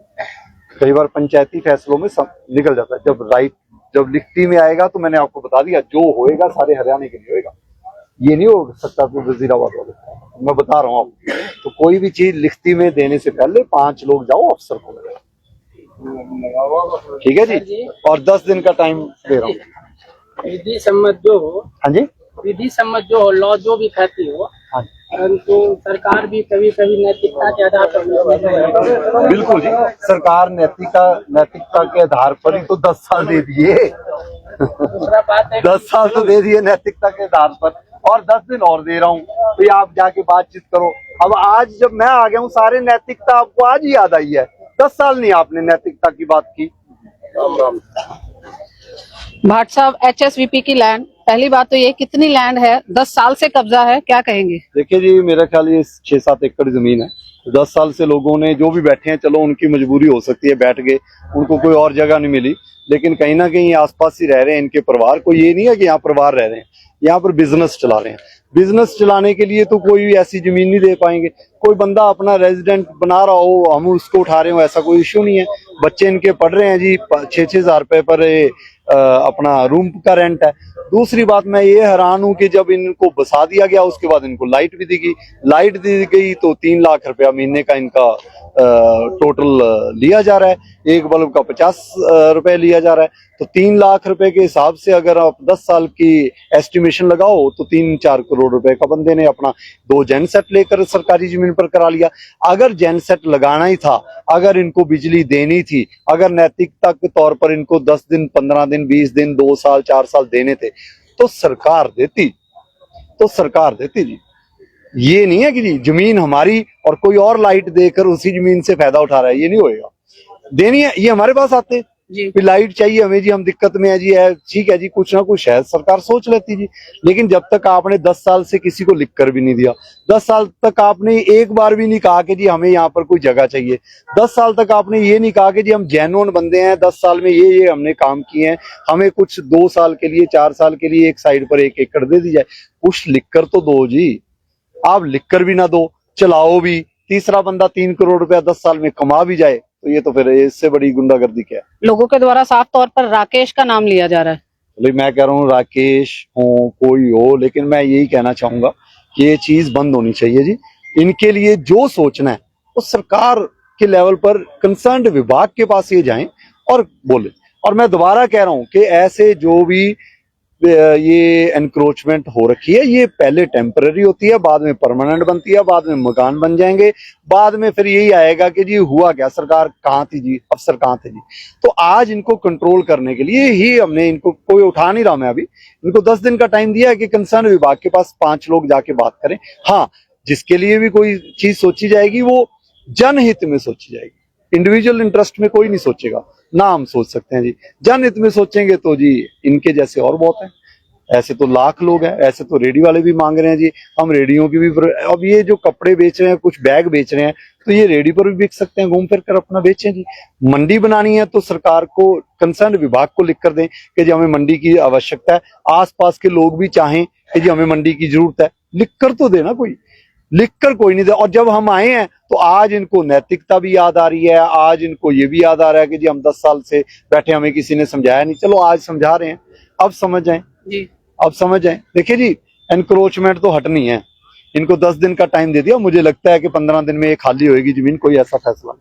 कई बार पंचायती फैसलों में निकल जाता है। जब लिखती में आएगा तो मैंने आपको बता दिया जो होएगा सारे हरियाणा के लिए होएगा, ये नहीं हो सकता कि वजीराबाद वाले, मैं बता रहा हूँ आपको। तो कोई भी चीज लिखती में देने से पहले 5 लोग जाओ, अफसर को मिले, ठीक है जी। और 10 दिन का टाइम दे रहा हूँ। विधि सम्मत जो हो, हाँ जी, विधि सम्मत जो हो, लॉ जो भी कहती हो, हाँ परंतु सरकार भी कभी कभी नैतिकता के आधार पर, बिल्कुल जी, सरकार नैतिकता के आधार पर ही तो 10 साल दे दिए। दूसरा बात है 10 साल तो दे दिए नैतिकता के आधार पर, और 10 दिन और दे रहा हूँ। तो आप जाके बातचीत करो। अब आज जब मैं आ गया हूँ, सारे नैतिकता आपको आज ही याद आई है, 10 साल नहीं आपने नैतिकता की बात की। भाट साहब, HSVP की लैंड, पहली बात तो ये कितनी लैंड है, 10 साल से कब्जा है, क्या कहेंगे? देखिए जी, मेरा ख्याल ये 6-7 एकड़ जमीन है। 10 साल से लोगों ने जो भी बैठे हैं, चलो उनकी मजबूरी हो सकती है, बैठ गए, उनको कोई और जगह नहीं मिली, लेकिन कहीं ना कहीं आसपास ही रह रहे हैं इनके परिवार। कोई ये नहीं है कि यहाँ परिवार रह रहे हैं, यहाँ पर बिजनेस चला रहे हैं। बिजनेस चलाने के लिए तो कोई ऐसी जमीन नहीं दे पाएंगे। कोई बंदा अपना रेजिडेंट बना रहा हो, हम उसको उठा रहे हो, ऐसा कोई इश्यू नहीं है। बच्चे इनके पढ़ रहे हैं जी, 6-6 हजार रुपए पर अपना रूम का रेंट है। दूसरी बात, मैं ये हैरान हूं कि जब इनको बसा दिया गया उसके बाद इनको लाइट भी दी गई तो 3 लाख रुपया महीने का इनका टोटल लिया जा रहा है। एक बल्ब का 50 रुपए लिया जा रहा है। तो 3 लाख रुपए के हिसाब से अगर आप 10 साल की एस्टिमेशन लगाओ तो 3-4 करोड़ रुपए का बंदे ने अपना 2 जेन सेट लेकर सरकारी जमीन पर करा लिया। अगर जेन सेट लगाना ही था, अगर इनको बिजली देनी थी, अगर नैतिकता के तौर पर इनको 10 दिन, 15 दिन, 20 दिन, 2 साल, 4 साल देने थे तो सरकार देती जी। ये नहीं है कि जी जमीन हमारी और कोई और लाइट देकर उसी जमीन से फायदा उठा रहा है, ये नहीं होएगा। देनी है, ये हमारे पास आते जी, लाइट चाहिए हमें जी, हम दिक्कत में है जी, है ठीक है जी, कुछ ना कुछ है, सरकार सोच लेती जी। लेकिन जब तक आपने 10 साल से किसी को लिख कर भी नहीं दिया, 10 साल तक आपने एक बार भी नहीं कहा कि जी हमें यहाँ पर कोई जगह चाहिए, 10 साल तक आपने ये नहीं कहा कि जी हम जेन्युइन बंदे हैं, 10 साल में ये हमने काम किए हैं, हमें कुछ 2 साल के लिए, 4 साल के लिए एक साइड पर 1 एकड़ दे दी जाए। कुछ लिख कर तो दो जी। आप लिखकर भी ना दो, चलाओ भी, तीसरा बंदा 3 करोड़ रुपया 10 साल में कमा भी जाए तो ये तो फिर इससे बड़ी गुंडागर्दी क्या है। लोगों के द्वारा साफ तौर पर राकेश का नाम लिया जा रहा है। मैं कह रहा हूँ राकेश हो, कोई हो, लेकिन मैं यही कहना चाहूंगा कि ये चीज बंद होनी चाहिए जी। इनके लिए जो सोचना है वो सरकार के लेवल पर कंसर्न्ड विभाग के पास ये जाएं और बोले। और मैं दोबारा कह रहा हूं कि ऐसे जो भी ये एनक्रोचमेंट हो रखी है, ये पहले टेम्पररी होती है, बाद में परमानेंट बनती है, बाद में मकान बन जाएंगे, बाद में फिर यही आएगा कि जी हुआ क्या, सरकार कहाँ थी जी, अफसर कहाँ थे जी। तो आज इनको कंट्रोल करने के लिए ही हमने इनको, कोई उठा नहीं रहा मैं अभी, इनको 10 दिन का टाइम दिया है कि कंसर्न विभाग के पास 5 लोग जाके बात करें। हाँ, जिसके लिए भी कोई चीज सोची जाएगी वो जनहित में सोची जाएगी, इंडिविजुअल इंटरेस्ट में कोई नहीं सोचेगा ना। हम सोच सकते हैं जी, जनहित में सोचेंगे तो जी इनके जैसे और बहुत हैं। ऐसे तो लाख लोग हैं, ऐसे तो रेडी वाले भी मांग रहे हैं जी, हम रेडियो की भी। अब ये जो कपड़े बेच रहे हैं, कुछ बैग बेच रहे हैं, तो ये रेडी पर भी बिक सकते हैं, घूम फिर कर अपना बेचें जी। मंडी बनानी है तो सरकार को, कंसर्न विभाग को लिख कर दें कि जी हमें मंडी की आवश्यकता है, आसपास के लोग भी चाहें कि जी हमें मंडी की जरूरत है, लिख कर तो देना। कोई लिख कर कोई नहीं दे। और जब हम आए हैं तो आज इनको नैतिकता भी याद आ रही है, आज इनको ये भी याद आ रहा है कि जी हम 10 साल से बैठे, हमें किसी ने समझाया नहीं, चलो आज समझा रहे हैं। अब समझ जाए, जी अब समझ जाए। देखिए जी, एनक्रोचमेंट तो हटनी है, इनको 10 दिन का टाइम दे दिया, मुझे लगता है कि 15 दिन में ये खाली होएगी जमीन, कोई ऐसा फैसला।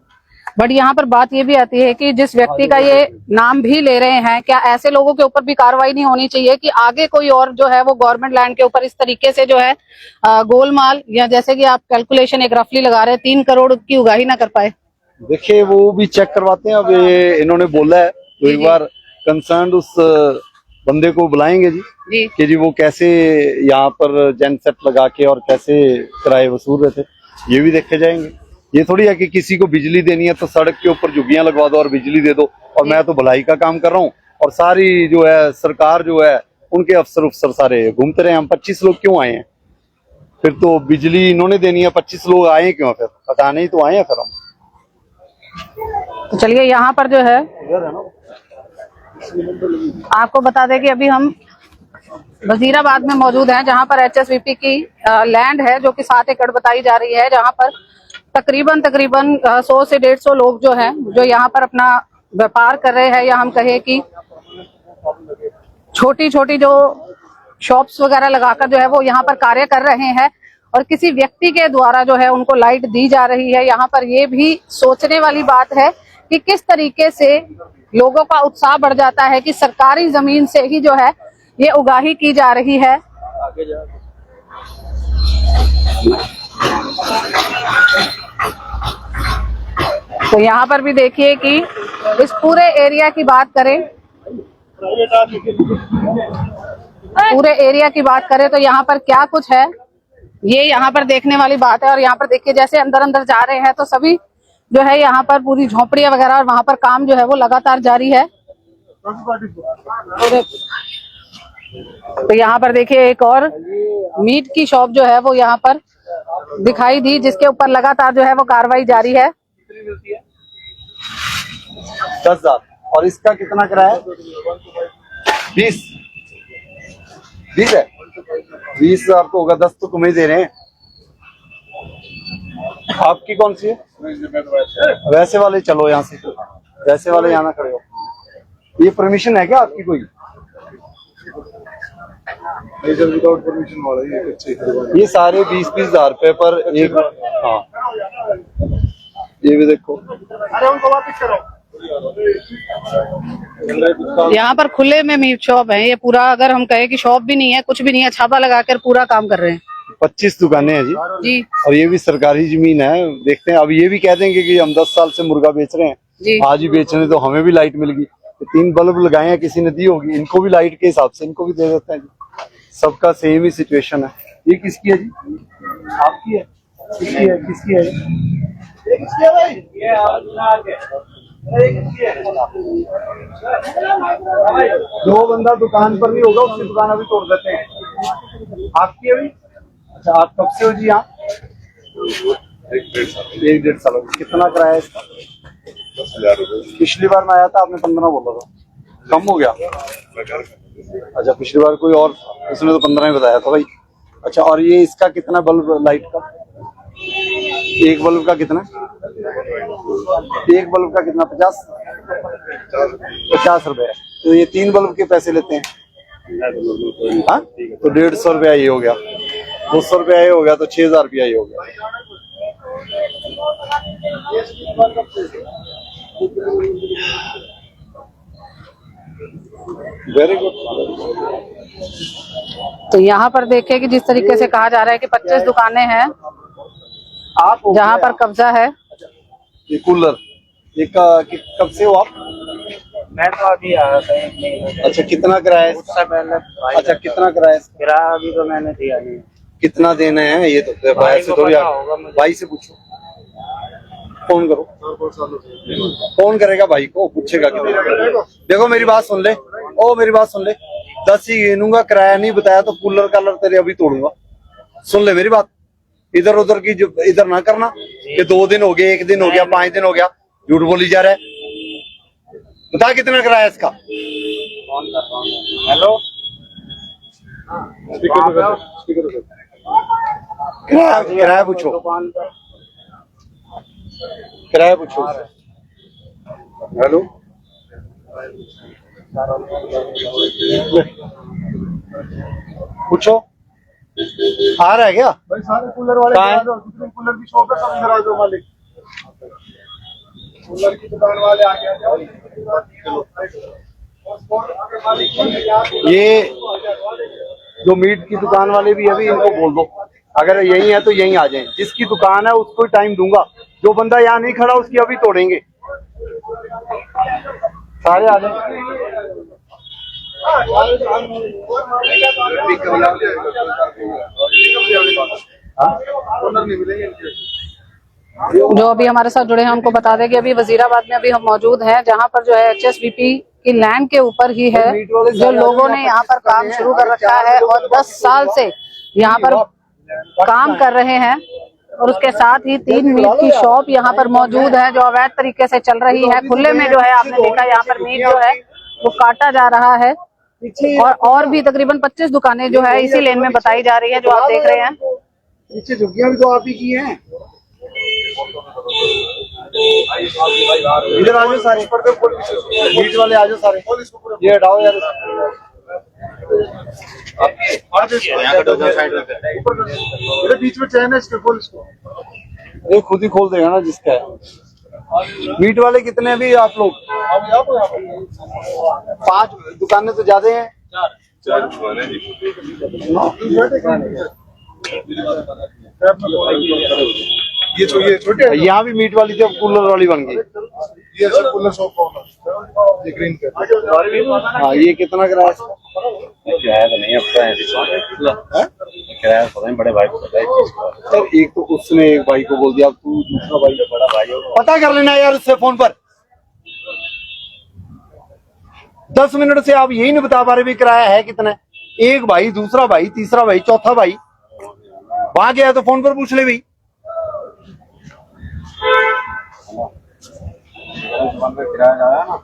बट यहाँ पर बात ये भी आती है कि जिस व्यक्ति का ये नाम भी ले रहे हैं, क्या ऐसे लोगों के ऊपर भी कार्रवाई नहीं होनी चाहिए कि आगे कोई और जो है वो गवर्नमेंट लैंड के ऊपर इस तरीके से जो है गोलमाल, या जैसे कि आप कैलकुलेशन एक रफली लगा रहे हैं 3 करोड़ की उगाही ना कर पाए? देखिए वो भी चेक करवाते हैं। अब ये इन्होंने बोला है तो एक बार कंसर्न उस बंदे को बुलाएंगे जी कि जी वो कैसे यहाँ पर जेनसेट लगा के और कैसे किराए वसूल रहे थे, ये भी देखे जाएंगे। ये थोड़ी है कि किसी को बिजली देनी है तो सड़क के ऊपर झुग्गियां लगवा दो और बिजली दे दो, और मैं तो भलाई का काम कर रहा हूँ और सारी जो है सरकार जो है उनके अफसर सारे घूमते रहे। हम 25 लोग क्यों आए हैं? फिर तो बिजली इन्होंने देनी है, 25 लोग आए क्यों? फिर हटाने ही तो आए हैं फिर हम। तो चलिए यहाँ पर जो है आपको बता दें कि अभी हम वजीराबाद में मौजूद हैं, जहां पर HSVP की लैंड है जो कि 7 एकड़ बताई जा रही है, जहां पर तकरीबन 100 से 150 लोग जो हैं जो यहाँ पर अपना व्यापार कर रहे हैं, या हम कहें कि छोटी छोटी जो शॉप्स वगैरह लगाकर जो है वो यहाँ पर कार्य कर रहे हैं, और किसी व्यक्ति के द्वारा जो है उनको लाइट दी जा रही है। यहाँ पर ये भी सोचने वाली बात है कि किस तरीके से लोगों का उत्साह बढ़ जाता है कि सरकारी जमीन से ही जो है ये उगाही की जा रही है। तो यहाँ पर भी देखिए कि इस पूरे एरिया की बात करें, तो यहाँ पर क्या कुछ है ये यहाँ पर देखने वाली बात है। और यहाँ पर देखिए जैसे अंदर अंदर जा रहे हैं तो सभी जो है यहाँ पर पूरी झोपड़ियां वगैरह, और वहां पर काम जो है वो लगातार जारी है। तो यहाँ पर देखिए एक और मीट की शॉप जो है वो यहाँ पर दिखाई दी, जिसके ऊपर लगातार जो है वो कार्रवाई जारी है। 10,000। और इसका कितना किराया? 20 है। 20,000 तो होगा, 10 तो तुम्हें दे रहे हैं। आपकी कौन सी है? वैसे वाले चलो यहाँ से, वैसे वाले यहाँ ना खड़े हो। ये परमिशन है क्या आपकी कोई? विदाउट परमिशन वाला ये सारे 20-20 हजार रुपए पर एक। हाँ ये भी देखो। यहाँ पर खुले में मीट शॉप है, ये पूरा अगर हम कहें कि शॉप भी नहीं है, कुछ भी नहीं है, छापा लगाकर पूरा काम कर रहे हैं। 25 दुकानें हैं जी, और ये भी सरकारी जमीन है। देखते हैं, अब ये भी कह देंगे कि हम 10 साल से मुर्गा बेच रहे हैं, आज ही बेच रहे हैं, तो हमें भी लाइट मिल गई। 3 बल्ब लगाए हैं, किसी ने दी होगी, इनको भी लाइट के हिसाब से इनको भी दे देते हैं जी। सबका सेम ही सिचुएशन है। ये किसकी है जी? आपकी है? किसकी है? किसकी है? ये किसकी है भाई? जो बंदा दुकान पर नहीं होगा उसकी दुकान अभी तोड़ देते हैं। आपकी है भाई? अच्छा, आप कब से हो जी यहाँ? 1-1.5 साल। कितना किराया इसका? 10,000 रुपये। पिछली बार मैं आया था आपने 15 बोला था, कम हो गया? अच्छा, पिछली बार कोई और उसने तो 15 ही बताया था भाई। अच्छा, और ये इसका कितना बल्ब लाइट का? एक बल्ब का कितना? एक बल्ब का कितना? 50 रुपए। तो ये 3 बल्ब के पैसे लेते हैं। हाँ, तो 150 रुपया ये हो गया, 200 रुपया ये हो गया, तो 6,000 रुपया ये हो गया। Very good. तो यहाँ पर देखिए कि जिस तरीके से कहा जा रहा है कि 25 दुकानें हैं आप जहाँ पर कब्जा है। ये कूलर ये कब से हो आप? मैं तो अभी आया था। अच्छा, कितना किराया? उससे पहले अच्छा, कितना किराया? किराया अभी तो मैंने दिया नहीं। कितना देना है ये तो भाई से थोड़ी, भाई से पूछो, फोन करो। फोन करेगा भाई को, पूछेगा कितना। देखो मेरी बात सुन ले, मेरी बात सुन ले, 10 ही गिनूंगा, किराया नहीं बताया तो कूलर कालर तेरे अभी तोड़ूंगा। सुन ले मेरी बात, इधर उधर की जो इधर ना करना कि 2 दिन हो गए, 1 दिन हो गया, 5 दिन हो गया, झूठ बोली जा रहा है। बता कितना किराया इसका? हेलो, किराया पूछो, किराया पूछो। हेलो, पूछो आ रहा है क्या? भाई सारे कूलर वाले कहाँ है? जितने कूलर की शॉप है सब इधर आ जाओ मालिक। कूलर की दुकान वाले आ गए। ये जो मीट की दुकान वाले भी अभी इनको बोल दो, अगर यही है तो यही आ जाएं। जिसकी दुकान है उसको ही टाइम दूंगा, जो बंदा यहाँ नहीं खड़ा उसकी अभी तोड़ेंगे। सारे आ जाए। जो अभी हमारे साथ जुड़े हैं उनको बता दें कि अभी वजीराबाद में अभी हम मौजूद हैं, जहां पर जो है HSBP की लैंड के ऊपर ही है जो लोगों ने यहाँ पर काम शुरू कर रखा है और 10 साल से यहाँ पर काम कर रहे हैं। और उसके साथ ही 3 मीट की शॉप यहाँ पर मौजूद है जो अवैध तरीके से चल रही है। खुले में जो है आपने देखा यहाँ पर मीट जो है वो काटा जा रहा है। और भी तकरीबन 25 दुकानें जो है इसी लेन में बताई जा रही है जो आप देख रहे हैं। पीछे झुग्गियां भी तो आप ही की हैं। इधर आ जाओ सारे, मीट वाले आ जाओ सारे। ये हटाओ यार, बीच में चैन है इसके, खोल इसको। ये खुद ही खोल देगा ना जिसका है। मीट वाले कितने हैं भी आप लोग? 5 दुकानें तो ज्यादा हैं। ये छोटे यहाँ भी मीट वाली थी, अब कूलर वाली बन गई। ये सब कूलर शॉप ये ग्रीन का। हाँ, ये कितना किराया इसका? किराया तो नहीं अपना है, किराया पता नहीं, बड़े भाई को पता है। सर एक तो उसने एक भाई को बोल दिया, अब तू दूसरा भाई बड़ा भाई हो, पता कर लेना यार उससे फोन पर। 10 मिनट से आप यही नहीं बता पा रहे भी किराया है कितना। एक भाई, दूसरा भाई, तीसरा भाई, चौथा भाई वहां गया तो फोन पर पूछ ले भाई। किराया ज्यादा है ना।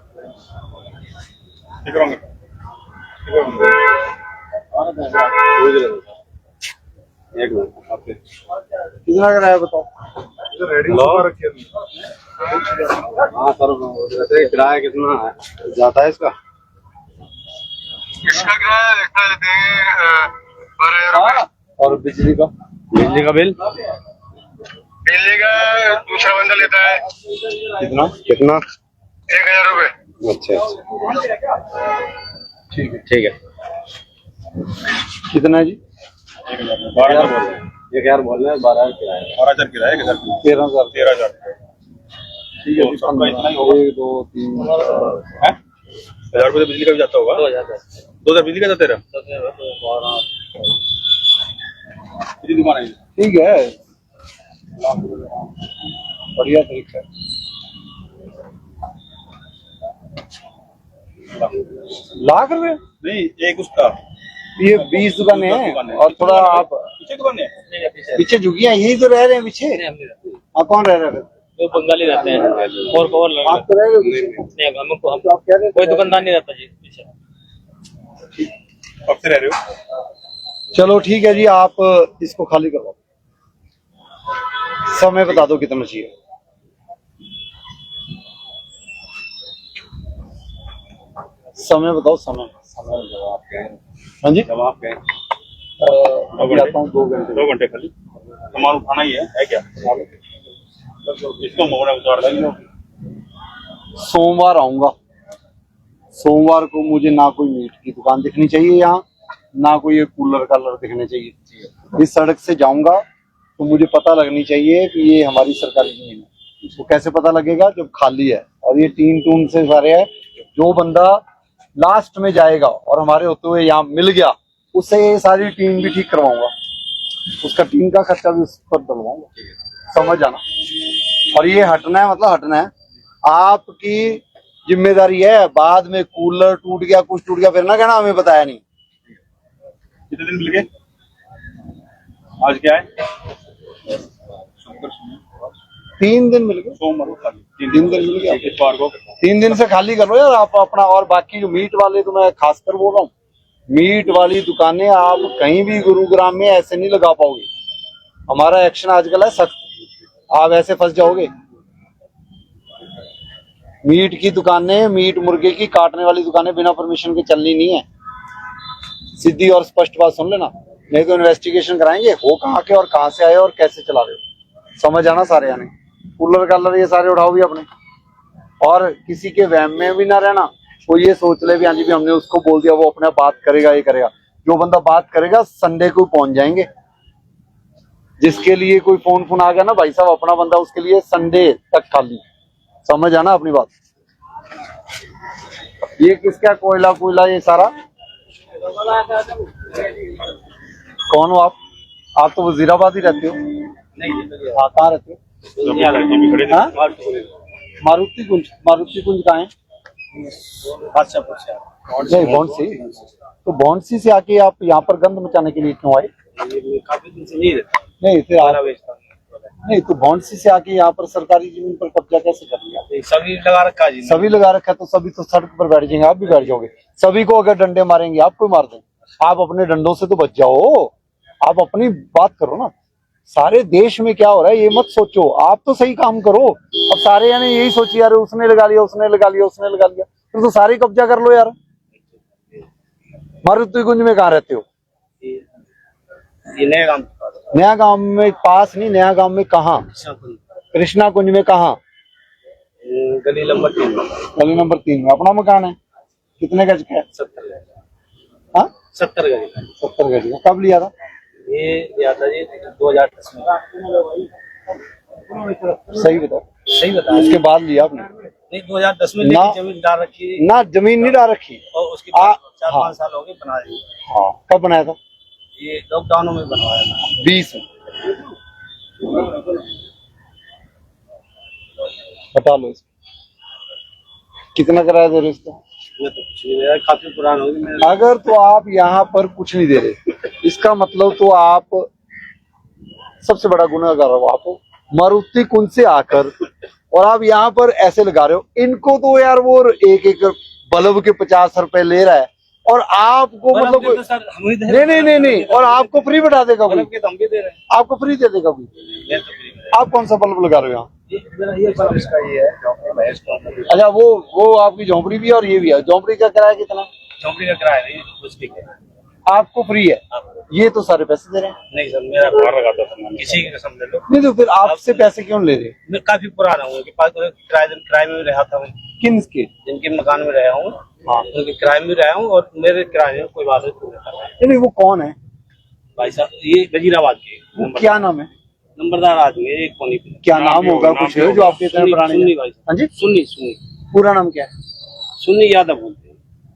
कितना किराया बताओ? रेडी रखी है। हाँ सर, किराया कितना है? जाता है इसका? इसका किराया देखा लेते हैं 12,000 और बिजली का? बिजली का बिल बिजली का दूसरा बंदा लेता है। कितना कितना? 1,000 रुपए। अच्छा, ठीक है। कितना है जी? 1,000 बोल रहे हैं, 12,000 किराया। 12,000 किराया, 13,000। 13,000। ठीक है, 1 2 3 1000 रुपए बिजली का भी जाता होगा। 2,000 बिजली का जाता है। कितनी दुकान है? ठीक है, बढ़िया तरीका है। लाख रुपए? नहीं, एक उसका ये 20 दुकानें हैं और थोड़ा आप पीछे दुकान है। पीछे झुगियां यही तो रह रहे हैं पीछे। हाँ, कौन रह रहा है? वो बंगाली रहते हैं और कवर आप तो रह रहे हो पीछे। नहीं, हमको हम तो आप कह रहे थे कोई दुकानदार नहीं रहता जी पीछे। कब से रह रहे हो? चलो ठीक है जी, आप इसको खाली करवाओ। समय बता दो कितना चाहिए। समय बताओ, समय। हाँ जी, जब आप गए अभी आता हूँ 2 घंटे। 2 घंटे खाली सामान उठाना ही है क्या? इसको मोड़ा उतार देंगे। सोमवार आऊंगा। सोमवार को मुझे ना कोई मीट की दुकान दिखनी चाहिए यहाँ, ना कोई ये कूलर कालर दिखने चाहिए। इस सड़क से जाऊंगा तो मुझे पता लगनी चाहिए कि ये हमारी सरकारी जमीन है। इसको कैसे पता लगेगा? जब खाली है और ये टीन टून से सारे है। जो बंदा लास्ट में जाएगा और हमारे होते हुए यहाँ मिल गया, उससे ये सारी टीन भी ठीक करवाऊंगा, उसका टीन का खर्चा भी उस पर डलवाऊंगा। समझ आना। और ये हटना है, मतलब हटना है, आपकी जिम्मेदारी है। बाद में कूलर टूट गया, कुछ टूट गया, फिर ना कहना हमें बताया नहीं। कितने दिन मिल गए? आज क्या है? 3 दिन मिल गए। सोमवार को खाली 3 दिन मिल गया। इतवार को 3 दिन से खाली कर लो यार आप अपना। और बाकी जो मीट वाले, तो मैं खासकर बोल रहा हूँ, मीट वाली दुकानें आप कहीं भी गुरुग्राम में ऐसे नहीं लगा पाओगे। हमारा एक्शन आजकल है सख्त, आप ऐसे फंस जाओगे। मीट की दुकानें, मीट मुर्गे की काटने वाली दुकानें बिना परमिशन के चलनी नहीं है। सीधी और स्पष्ट बात सुन लेना, नहीं तो इन्वेस्टिगेशन कराएंगे हो कहाँ के और कहाँ से आए और कैसे चला रहे हो, समझ आना सारे आने। कूलर कालर ये सारे उठाओ भी अपने, और किसी के वहम में भी ना रहना। वो ये सोच ले भी हाँ जी भी हमने उसको बोल दिया वो अपने बात करेगा, ये करेगा। जो बंदा बात करेगा संडे को पहुंच जाएंगे। जिसके लिए कोई फोन आ गया ना भाई साहब, अपना बंदा, उसके लिए संडे तक खाली, समझ आना अपनी बात। ये किसका कोयला कोयला ये सारा, कौन हो आप? आप तो वजीराबाद ही रहते हो। हाँ, कहाँ रहते हो? हाँ? मारुति कुंज कहाँ है? नहीं, बॉन्सी। तो बॉन्सी से आके आप यहाँ पर गंद मचाने के लिए क्यों आए? नहीं फिर नहीं तो बॉन्सी से आके यहाँ पर सरकारी जमीन पर कब्जा कैसे कर लिया? सभी लगा रखा है जी, सभी लगा रखा है, तो सभी तो सड़क पर बैठ जाएंगे, आप भी बैठ जाओगे। सभी को अगर डंडे मारेंगे आपको मार दें, आप अपने डंडों से तो बच जाओ। आप अपनी बात करो ना। सारे देश में क्या हो रहा है ये मत सोचो, आप तो सही काम करो। अब सारे यानी यही सोचिए यार उसने लगा लिया, उसने लगा लिया, उसने लगा लिया, फिर तो सारे कब्जा कर लो यार। मारुति कुंज में कहाँ रहते हो? नया गांव में पास नहीं, नया गांव में कहाँ? कृष्णा कुंज में कहाँ? गली नंबर 3 में। गली नंबर 3 में अपना मकान है। कितने गज का है? 70 गज। 70 गज का। कब लिया था ये? लिया था जी 2010 में। सही बताओ। सही बता। इसके बाद लिया आपने? नहीं, 2010 में ना, जमीन डाल रखी ना, जमीन नहीं डाल रखी। और उसके बाद 4-5 साल हो गए बना रही। हाँ, कब बनाया था? ये लॉकडाउन में बनवाया था 20 में। बता लो इसको कितना किराया दे रहे हो इसका? तो कुछ नहीं है, काफी पुराना हो गया। अगर तो आप यहाँ पर कुछ नहीं दे रहे, इसका मतलब तो आप सबसे बड़ा गुनहगार हो। आप मारुति कुंज से आकर और आप यहाँ पर ऐसे लगा रहे हो। इनको तो यार वो एक बल्ब के 50 रुपए ले रहा है और आपको मतलब तो सर हम ही दे नहीं और आपको फ्री बैठा देगा कोई? के हम भी दे रहे हैं। आपको फ्री दे देगा कोई? ये तो फ्री में। आप कौन सा बल्ब लगा रहे हो यहाँ? ये बल्ब इसका ये है झोंपड़ी महेश का। अच्छा, वो आपकी झोंपड़ी भी है और ये भी है। झोंपड़ी का किराया कितना? झोंपड़ी का किराया नहीं, उसकी आपको फ्री है। ये तो सारे पैसे दे रहे हैं। नहीं सर, मेरा बाहर लगाता था, किसी की कसम ले लो। नहीं तो फिर आपसे पैसे क्यों ले रहे? मैं काफी पुराना हूँ, उनके पास किराए में रहा था। किन के? जिनके मकान में रहा हूँ, हाँ, उनके किराए में रहा हूँ और मेरे किराए में कोई बात नहीं। नहीं वो कौन है भाई साहब ये वजीराबाद के वो क्या नाम है? नंबरदार आदमी है, एक कोनी पे। क्या नाम होगा कुछ है जो आपके इतने पुराने? सुन्नी भाई। हाँ जी, सुन्नी पूरा नाम क्या है? सुन्नी यादव बोलते हैं।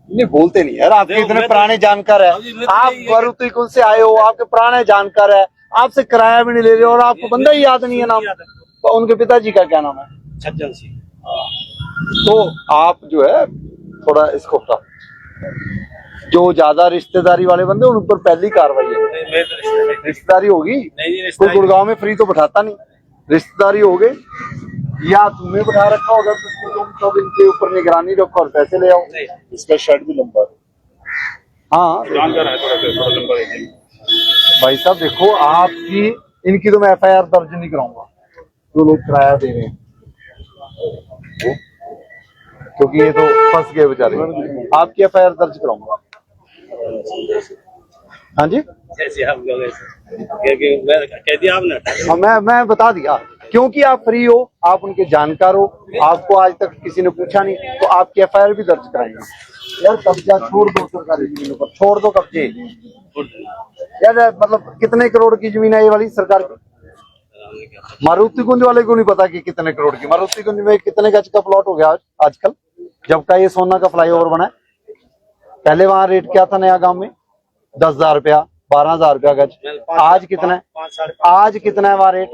नहीं बोलते नहीं यार, आपके इतने पुराने जानकार है। आप मारुति कुंज से आए हो, आपके पुराने जानकार है, आपसे किराया भी नहीं ले रहे और आपको बंदा ही याद नहीं है नाम। तो उनके पिताजी का क्या नाम है? छज्जन सिंह। तो आप जो है थोड़ा इसको हटा, जो ज्यादा रिश्तेदारी वाले बंदे उन पर पहली कार्रवाई है। रिश्तेदारी होगी तो गुड़गांव में फ्री तो बैठाता नहीं। रिश्तेदारी हो गई या तुम्हें बैठा रखा होगा तो तुम सब इनके ऊपर निगरानी रखो और पैसे ले आओ। इसका शर्ट भी लंबा है। हाँ जानकार है, थोड़ा लंबा है। भाई साहब देखो, आपकी इनकी तो मैं FIR दर्ज नहीं कराऊंगा जो लोग किराया दे रहे हैं, क्योंकि ये तो फंस गए बेचारे। आपकी FIR दर्ज कराऊंगा। हाँ जी, जैसे आप लोग कह दिया आपने। हाँ, मैं बता दिया क्योंकि आप फ्री हो, आप उनके जानकार हो, आपको आज तक किसी ने पूछा नहीं, तो आपकी FIR भी दर्ज कराएंगे। यार कब्जा छोड़ दो सरकारी जमीनों पर, छोड़ दो कब्जे। यार मतलब कितने करोड़ की जमीन है ये वाली सरकार की? मारुति कुंज वाले को नहीं पता कि कितने करोड़ की। मारुति कुंज में कितने गज का प्लॉट हो गया आजकल, जब का ये सोना का फ्लाईओवर बना है। पहले वहां रेट क्या था नया गांव में? 10,000 रुपया, 12,000 रुपया गज। आज कितना है? आज कितना है वहां रेट?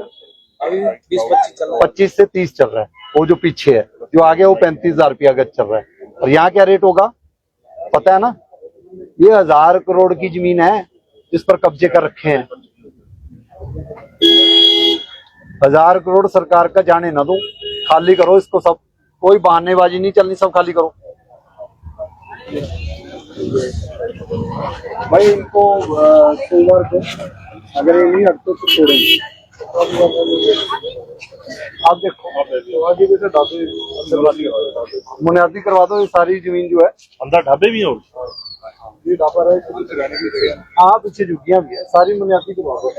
25 से 30 चल रहा है। वो जो पीछे है, जो आगे वो 35,000 रुपया गज चल रहा है। और यहाँ क्या रेट होगा पता है ना? ये 1000 करोड़ की जमीन है जिस पर कब्जे कर रखे हैं। 1000 करोड़ सरकार का जाने ना दो, खाली करो इसको सब। कोई बहानेबाजी नहीं चलनी, सब खाली करो भाई। इनको सोमवार को अगर ये नहीं हटते तो छोड़ेंगे। आप देखो बुनियादी करवा दो, ये सारी जमीन जो है अंदर ढाबे भी हो। ये ढाबा है, हाँ पीछे झुग्गियां भी है, सारी बुनियादी करवा दो।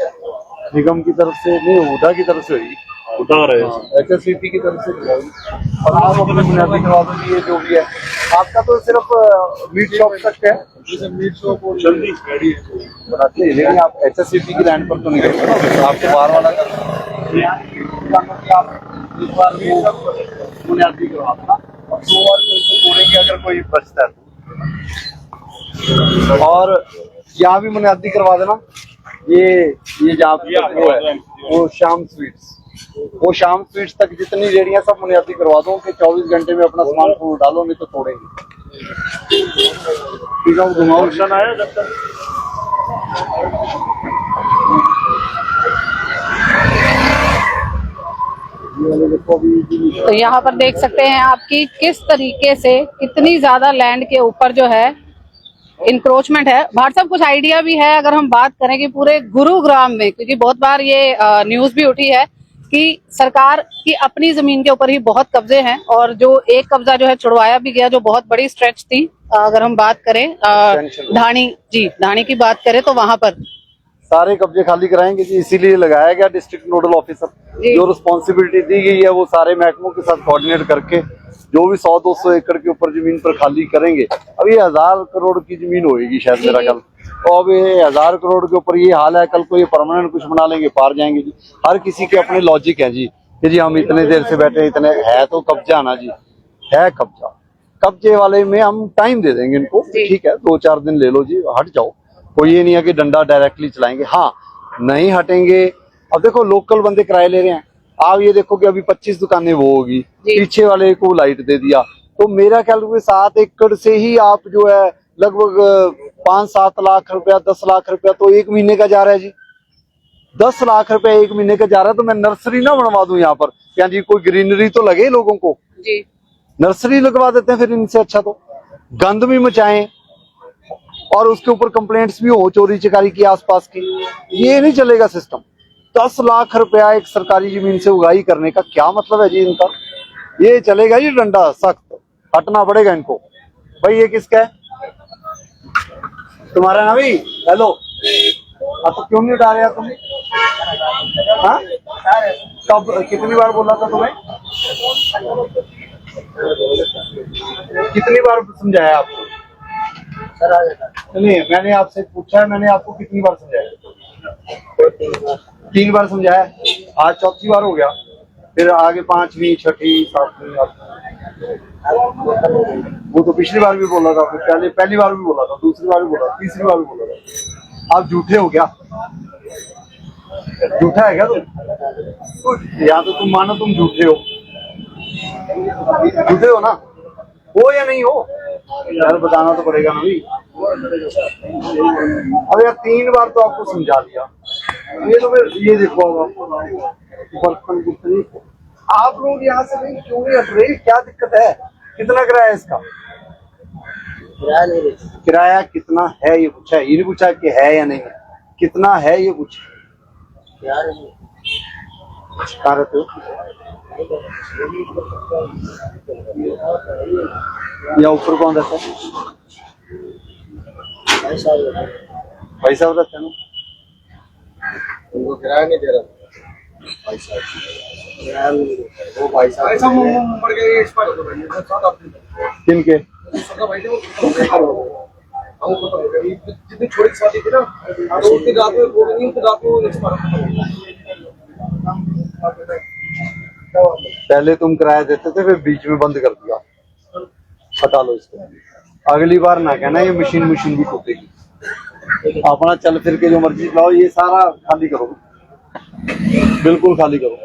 निगम की तरफ से नहीं, हुडा की तरफ से हुई, उठा रहे हैं। HSCP की तरफ से करवाई, और आप अपने बुनियादी करवा दो। ये जो भी है आपका तो सिर्फ मीट शॉप तक है, मीट शॉप और जल्दी बनाते हैं, लेकिन आप HSCP की लैंड पर तो नहीं करते ना, आपको बाहर वाला करना। आप एक बार बुनियादी करवा देना, और 2 बार कोई तोड़ेंगे अगर कोई बचता है तो। और यहाँ भी बुनियादी करवा देना। ये जहाँ पे वो है, वो शाम स्वीट्स, वो शाम स्वीट्स तक जितनी रेडियां सब बुनियादी करवा दो कि 24 घंटे में अपना सामान फूल डालो, नहीं तो तोड़ेंगे। ठीक है, वो घुमाओ आया जब तक तो यहाँ पर देख सकते हैं आपकी किस तरीके से कितनी ज्यादा लैंड के ऊपर जो है इंक्रोचमेंट है। भाट साहब, कुछ आइडिया भी है अगर हम बात करें कि पूरे गुरुग्राम में, क्योंकि बहुत बार ये न्यूज भी उठी है कि सरकार की अपनी जमीन के ऊपर ही बहुत कब्जे हैं, और जो एक कब्जा जो है छुड़वाया भी गया, जो बहुत बड़ी स्ट्रेच थी। अगर हम बात करें ढाणी की बात करें तो वहां पर सारे कब्जे खाली कराएंगे जी, इसीलिए लगाया गया डिस्ट्रिक्ट नोडल ऑफिसर। जो रिस्पॉन्सिबिलिटी दी गई है वो सारे महकमों के साथ कोऑर्डिनेट करके जो भी 100-200 एकड़ के ऊपर जमीन पर खाली करेंगे। अब ये 1000 करोड़ की जमीन होगी शायद मेरा ख्याल, तो अब ये 1000 करोड़ के ऊपर ये हाल है, कल को ये परमानेंट कुछ बना लेंगे, पार जाएंगे जी। हर किसी के अपने लॉजिक है जी, कि जी हम इतने देर से बैठे, इतने है तो कब्जा ना जी, है कब्जा। कब्जे वाले में हम टाइम दे देंगे इनको, ठीक है 2-4 दिन ले लो जी, हट जाओ। कोई ये नहीं है कि डंडा डायरेक्टली चलाएंगे, हाँ नहीं हटेंगे। अब देखो लोकल बंदे किराए ले रहे हैं, आप ये देखो कि अभी 25 दुकानें वो होगी, पीछे वाले को लाइट दे दिया, तो मेरा ख्याल 7 एकड़ से ही आप जो है लगभग 5-7 लाख रुपया, 10 लाख रुपया तो एक महीने का जा रहा है जी। 10 लाख रुपया एक महीने का जा रहा है, तो मैं नर्सरी ना बनवा दूं यहाँ पर, क्या जी कोई ग्रीनरी तो लगे लोगों को जी, नर्सरी लगवा देते हैं फिर इनसे अच्छा। तो गंद भी मचाएं और उसके ऊपर कंप्लेंट्स भी हो चोरी चकारी की आसपास की, ये नहीं चलेगा सिस्टम। 10 लाख रुपया एक सरकारी जमीन से उगाई करने का क्या मतलब है जी इनका? ये चलेगा जी डंडा सख्त, हटना पड़ेगा इनको। भाई ये किसका है? तुम्हारा ना भाई? हेलो, तो क्यों नहीं उठा रहे तुम? हाँ कब, कितनी बार बोला था तुम्हें? कितनी बार समझाया आपको? नहीं, मैंने आपसे पूछा है, मैंने आपको कितनी बार समझाया? 3 बार समझाया, आज 4थी बार हो गया, फिर आगे 5वीं 6ठी 7वीं। वो तो पिछली बार भी बोला था, फिर पहली बार भी बोला था, दूसरी बार भी बोला, तीसरी बार भी बोला था। आप झूठे हो क्या? झूठा है क्या तुम? या तो तुम मानो तुम झूठे हो, झूठे हो ना, हो या नहीं हो यार, बताना तो पड़ेगा ना भाई। अब यार 3 बार तो आपको समझा दिया, ये तो फिर ये देखो बर्तन कितनी, आप लोग यहाँ से भाई क्यों नहीं हट रहे? क्या दिक्कत है? कितना किराया है इसका? किराया कितना है ये पूछा है, ये नहीं पूछा कि है या नहीं है, कितना है ये पूछा। कहाँ रहते हो? या ऊपर कौन रहता है? भाई साहब रहते हैं ना, उनको किराया नहीं दे रहा भाई साहब, वो भाई साहब ऊपर के किनके? जितनी छोटी शादी थी ना, तो उसकी रात में वो नहीं, रात में पहले तुम किराया देते थे, फिर बीच में बंद कर दिया, हटा लो इसको। अगली बार ना कहना ये मशीन भी टूटेगी। अपना चल फिर के जो मर्जी लाओ, ये सारा खाली करो, बिल्कुल खाली करो।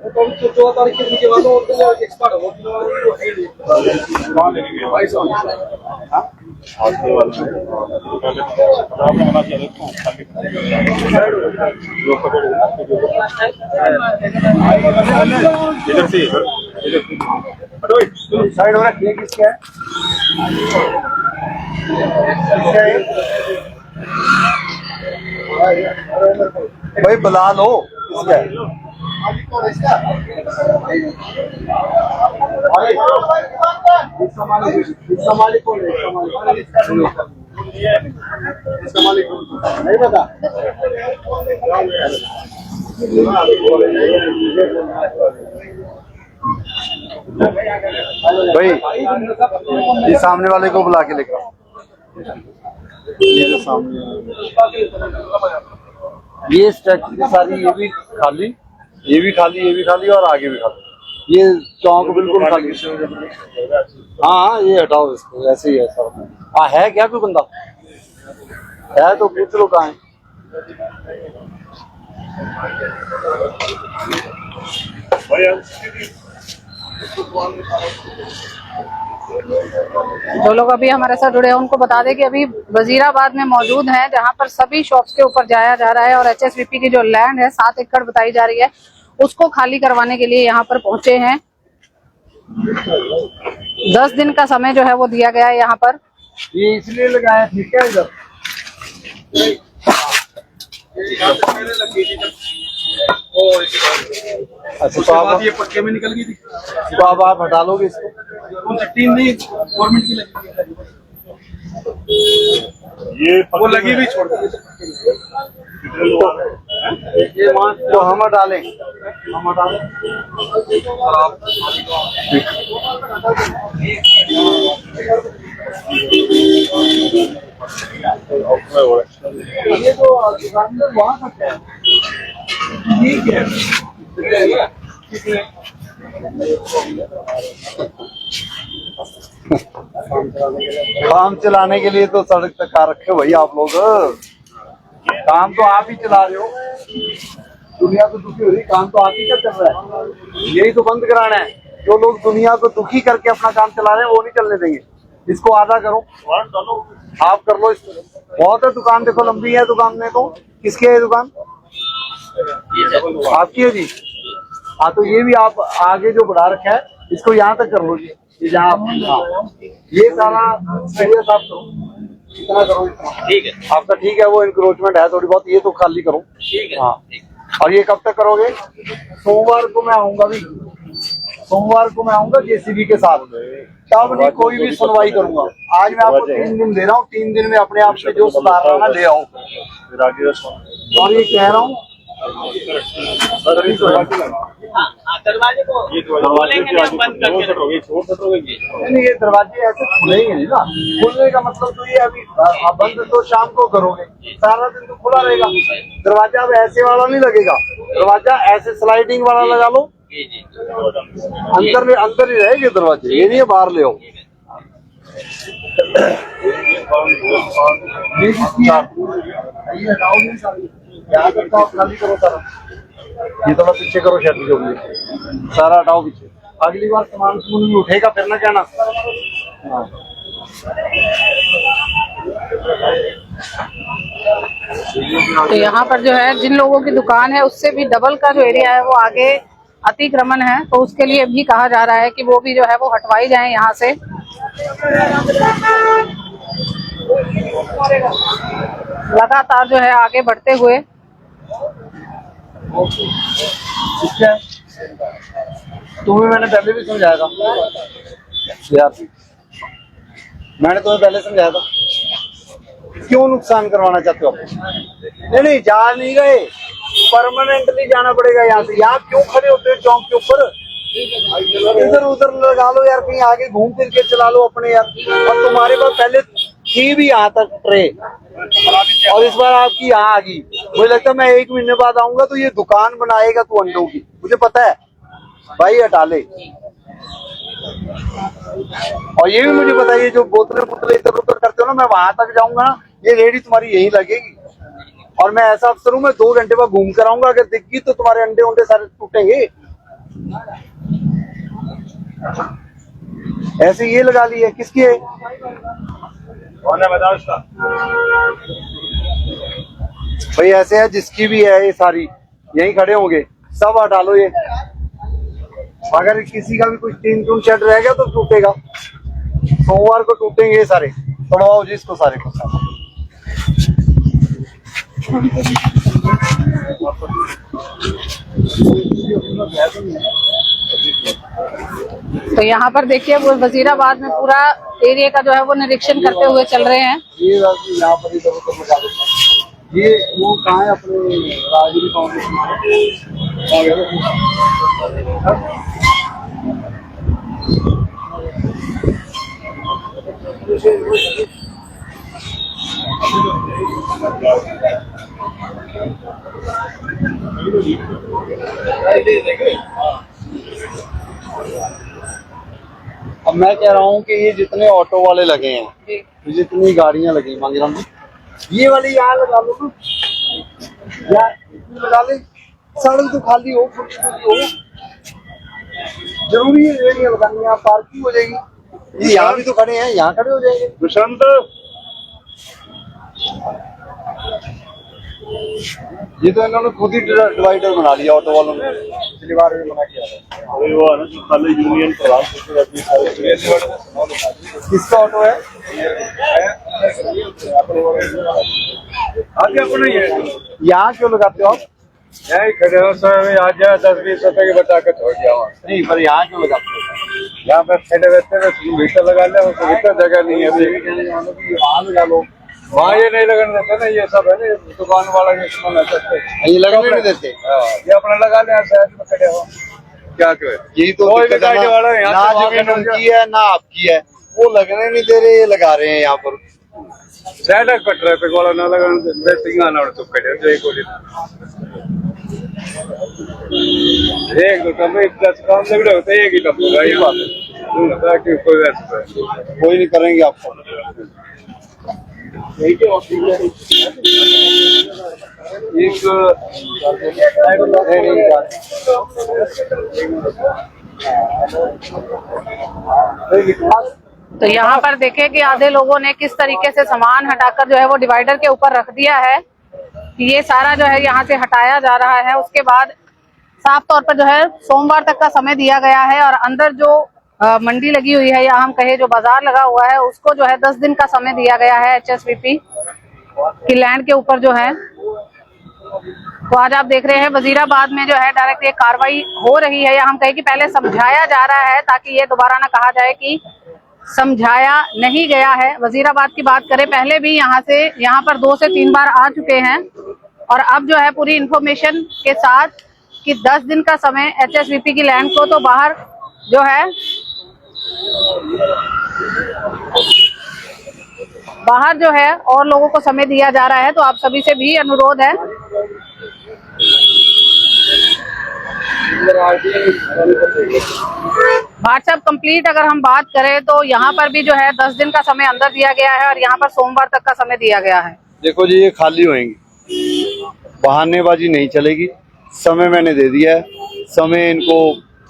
14 तारीख के बाद एक्सपायर हो इधर से साइड हो रहा है, किसका है? भाई बुला लो, किसका है? मालिक कौन है इसका? इसका मालिक कौन है? इसका मालिक नहीं पता। भाई ये सामने वाले को बुला के लेकर आओ। ये जो सामने ये स्ट्रक्चर सारी ये भी खाली, ये भी खाली, ये भी खाली और आगे भी खाली। ये चौक बिल्कुल खाली। हाँ ये हटाओ इसको, ऐसे ही है सर। हाँ है क्या कोई बंदा है तो पूछ लो कहाँ है। जो लोग अभी हमारे साथ जुड़े हैं उनको बता दें कि अभी वजीराबाद में मौजूद हैं, जहां पर सभी शॉप्स के ऊपर जाया जा रहा है और एचएसवीपी की जो लैंड है 7 एकड़ बताई जा रही है उसको खाली करवाने के लिए यहाँ पर पहुंचे हैं। 10 दिन का समय जो है वो दिया गया है यहाँ पर। ये इसलिए लगाया ठीक है इधर। अच्छा तो आप ये पक्के में निकल गई थी तो अब आप हटा लोगे इसको? कौन सी टीम नहीं गवर्नमेंट की लगी? ये वो लगी हुई छोड़ दी। ये वहाँ तो हम हटा लें, हम हटा लें। ये जो दुकानदार वहाँ तक है ठीक है। काम चलाने के लिए तो सड़क तक कार रखे भाई आप लोग। काम तो आप ही चला रहे हो, दुनिया तो दुखी हो रही, काम तो आप ही का चल रहा है। यही तो बंद कराना है। जो लोग दुनिया को दुखी करके अपना काम चला रहे हैं वो नहीं चलने देंगे। इसको आधा करो, आप कर लो इसको। बहुत है दुकान, देखो लंबी है दुकान में। तो किसकी है दुकान? आपकी है जी। हाँ तो ये भी आप आगे जो बढ़ा रखा है इसको यहाँ तक कर लो जी। ये जहाँ ये सारा एरिया साफ करो, इतना करो, ठीक है आपका। ठीक है वो इंक्रोचमेंट है थोड़ी बहुत, ये तो खाली करो। ठीक है हाँ। और ये कब तक करोगे? सोमवार को मैं आऊंगा भी, सोमवार को मैं आऊंगा जेसीबी के साथ, तब नहीं कोई भी सुनवाई करूंगा। आज मैं आपको 3 दिन दे रहा हूँ, 3 दिन में अपने आप से जो सुधार रहा ले आओ। और ये कह रहा हूँ दरवाजे को बंद नहीं, ये दरवाजे ऐसे खुलेंगे नहीं ना। खुलने का मतलब तो ये अभी बंद तो शाम को करोगे, सारा दिन तो खुला रहेगा। दरवाजा अब ऐसे वाला नहीं लगेगा, दरवाजा ऐसे स्लाइडिंग वाला लगा लो। अंदर ही रहेंगे दरवाजे, ये नहीं है बाहर ले आओ। खाली करो सारा, ये थोड़ा पीछे करो शेड जो भी सारा हटाओ पीछे। अगली बार सामान भी उठेगा फिर ना कहना। तो यहाँ पर जो है जिन लोगों की दुकान है उससे भी डबल का जो एरिया है वो आगे अतिक्रमण है, तो उसके लिए भी कहा जा रहा है कि वो भी जो है वो हटवाई जाए यहाँ से। लगातार जो है आगे बढ़ते हुए तुम्हें मैंने पहले भी समझाया था यार, मैंने तुम्हें पहले समझाया था। क्यों नुकसान करवाना चाहते हो आप? नहीं जा नहीं गए, परमानेंटली जाना पड़ेगा यहाँ से। यहाँ क्यों खड़े होते हो चौक के ऊपर? इधर उधर लगा लो यार, कहीं आगे घूम फिर के चला लो अपने यार। और तुम्हारे पास पहले थी भी यहाँ तक ट्रे, और इस बार आपकी यहाँ आ गई। मुझे लगता है मैं 1 महीने बाद आऊंगा तो ये दुकान बनाएगा तू अंडों की, मुझे पता है भाई, हटा ले। और ये भी मुझे पता है, ये जो बोतलें इधर उधर करते हो ना, मैं वहां तक जाऊंगा ना, ये रेडी तुम्हारी यही लगेगी। और मैं ऐसा अफसर हूँ, मैं 2 घंटे बाद घूम कर आऊंगा, अगर दिख गई तो तुम्हारे अंडे सारे टूटेंगे। ऐसे ये लगा ली है, किसकी है? बताओ इसका भाई ऐसे है, जिसकी भी है ये सारी यहीं खड़े होंगे, सब हटा लो ये। अगर किसी का भी कुछ 3 टून शेड रह गया तो टूटेगा, सोमवार को टूटेंगे ये सारे। तोड़वाओ जी इसको सारे को। तो यहाँ पर देखिए वो वजीराबाद में पूरा एरिया का जो है वो निरीक्षण करते हुए चल रहे हैं। ये यहाँ पर इधर उधर लगा देते हैं। ये वो कहाँ है अपने राजगिरी अब मैं कह रहा हूँ कि ये जितने ऑटो वाले लगे हैं, जितनी गाड़ियां लगी मांगेराम जी, ये वाली यहाँ लगा लो ना, या इसमें लगा ले। सड़क तो खाली हो, जरूरी है ये लगानी, यहाँ पार्किंग हो जाएगी। ये यहाँ भी तो खड़े हैं, यहाँ खड़े हो जाएंगे। दुष्यंत, ये तो इन्होंने खुद ही डिवाइडर बना लिया ऑटो वालों ने, पिछली बार भी मना किया था। अरे वो है ना जो खाली यूनियन प्रधान किसका ऑटो है? आगे अपना ही है। यहाँ क्यों लगाते हो आप? यही खड़े हो सर, आज 10-20 रुपए की बचा के छोड़ दिया वहाँ। नहीं, पर यहाँ क्यों लगाते हो? यहाँ पे खड़े रहते हैं, भीतर लगा ले, भीतर जगह नहीं है अभी। वहाँ लगा लो। वहाँ ये नहीं लगने देते ना, ये सब है ना दुकान वाला ये सामान है, ये लगाने नहीं देते। ये अपना लगा ले, साइड में खड़े हो, क्या करे। यही तो कोई दिक्कत है भी गाड़ी वाला ना, यहाँ ना से वहाँ जमीन खड़ा हो उनकी है ना आपकी है, वो लगने नहीं दे रहे, ये लगा रहे हैं यहाँ पर। साइड पर ट्रैफिक वाला ना लगने दे, सिंगाना और सब खड़े हो, एक दो कम 10 काम लग रहे होते, एक ही कम होगा ये बात है। कोई नहीं करेंगे आपको। एक तो यहाँ पर देखें कि आधे लोगों ने किस तरीके से सामान हटाकर जो है वो डिवाइडर के ऊपर रख दिया है। ये सारा जो है यहाँ से हटाया जा रहा है। उसके बाद साफ तौर पर जो है सोमवार तक का समय दिया गया है और अंदर जो मंडी लगी हुई है या हम कहे जो बाजार लगा हुआ है उसको जो है 10 दिन का समय दिया गया है HSVP की लैंड के ऊपर जो है। तो आज आप देख रहे हैं वजीराबाद में जो है डायरेक्ट ये कार्रवाई हो रही है या हम कहे कि पहले समझाया जा रहा है ताकि ये दोबारा ना कहा जाए कि समझाया नहीं गया है। वजीराबाद की बात करें, पहले भी यहाँ पर 2 से 3 बार आ चुके हैं और अब जो है पूरी इंफॉर्मेशन के साथ कि 10 दिन का समय HSVP की लैंड को तो बाहर जो है और लोगों को समय दिया जा रहा है। तो आप सभी से भी अनुरोध है व्हाट्सएप कंप्लीट अगर हम बात करें तो यहाँ पर भी जो है 10 दिन का समय अंदर दिया गया है और यहाँ पर सोमवार तक का समय दिया गया है। देखो जी, ये खाली होंगे, बहानेबाजी नहीं चलेगी। समय मैंने दे दिया है, समय इनको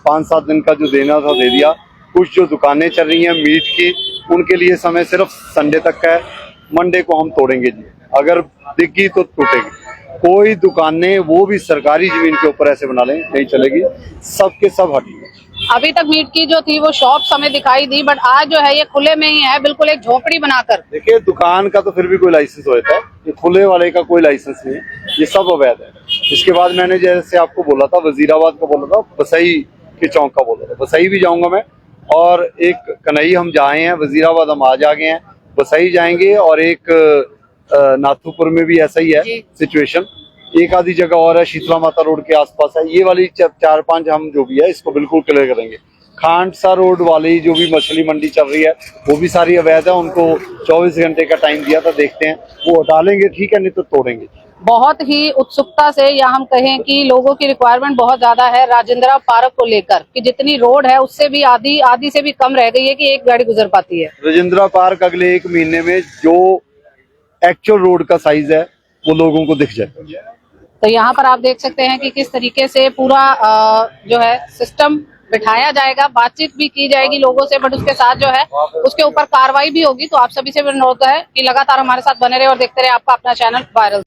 5-7 दिन का जो देना था दे दिया। कुछ जो दुकानें चल रही हैं मीट की, उनके लिए समय सिर्फ संडे तक का है। मंडे को हम तोड़ेंगे जी, अगर दिखी तो टूटेगी। कोई दुकानें वो भी सरकारी जमीन के ऊपर ऐसे बना लें, नहीं चलेगी, सबके सब हटेंगे। अभी तक मीट की जो थी वो शॉप हमें दिखाई दी, बट आज जो है ये खुले में ही है, बिल्कुल एक झोपड़ी बनाकर। देखिए, दुकान का तो फिर भी कोई लाइसेंस होता है, ये खुले वाले का कोई लाइसेंस नहीं है, ये सब अवैध है। इसके बाद मैंने जैसे आपको बोला था, वजीराबाद का बोला था, बसई के चौक का बोला था, बसई भी जाऊंगा मैं। और एक कन्हई हम जाए हैं, वजीराबाद हम आज आ गए हैं, बसई जाएंगे। और एक नाथुपुर में भी ऐसा ही है सिचुएशन। एक आधी जगह और है, शीतला माता रोड के आसपास है। ये वाली 4-5 हम जो भी है इसको बिल्कुल क्लियर करेंगे। खांडसा रोड वाली जो भी मछली मंडी चल रही है वो भी सारी अवैध है, उनको 24 घंटे का टाइम दिया था, देखते हैं वो हटा लेंगे, ठीक है, नहीं तो तोड़ेंगे। बहुत ही उत्सुकता से या हम कहें कि लोगों की रिक्वायरमेंट बहुत ज्यादा है राजेंद्रा पार्क को लेकर कि जितनी रोड है उससे भी आधी से भी कम रह गई है कि एक गाड़ी गुजर पाती है। राजेंद्रा पार्क अगले 1 महीने में जो एक्चुअल रोड का साइज है वो लोगों को दिख जाए। तो यहाँ पर आप देख सकते हैं कि किस तरीके से पूरा जो है सिस्टम बिठाया जाएगा, बातचीत भी की जाएगी लोगों से, बट उसके साथ जो है उसके ऊपर कार्रवाई भी होगी। तो आप सभी से अनुरोध है कि लगातार हमारे साथ बने रहे और देखते रहे आपका अपना चैनल वायरल।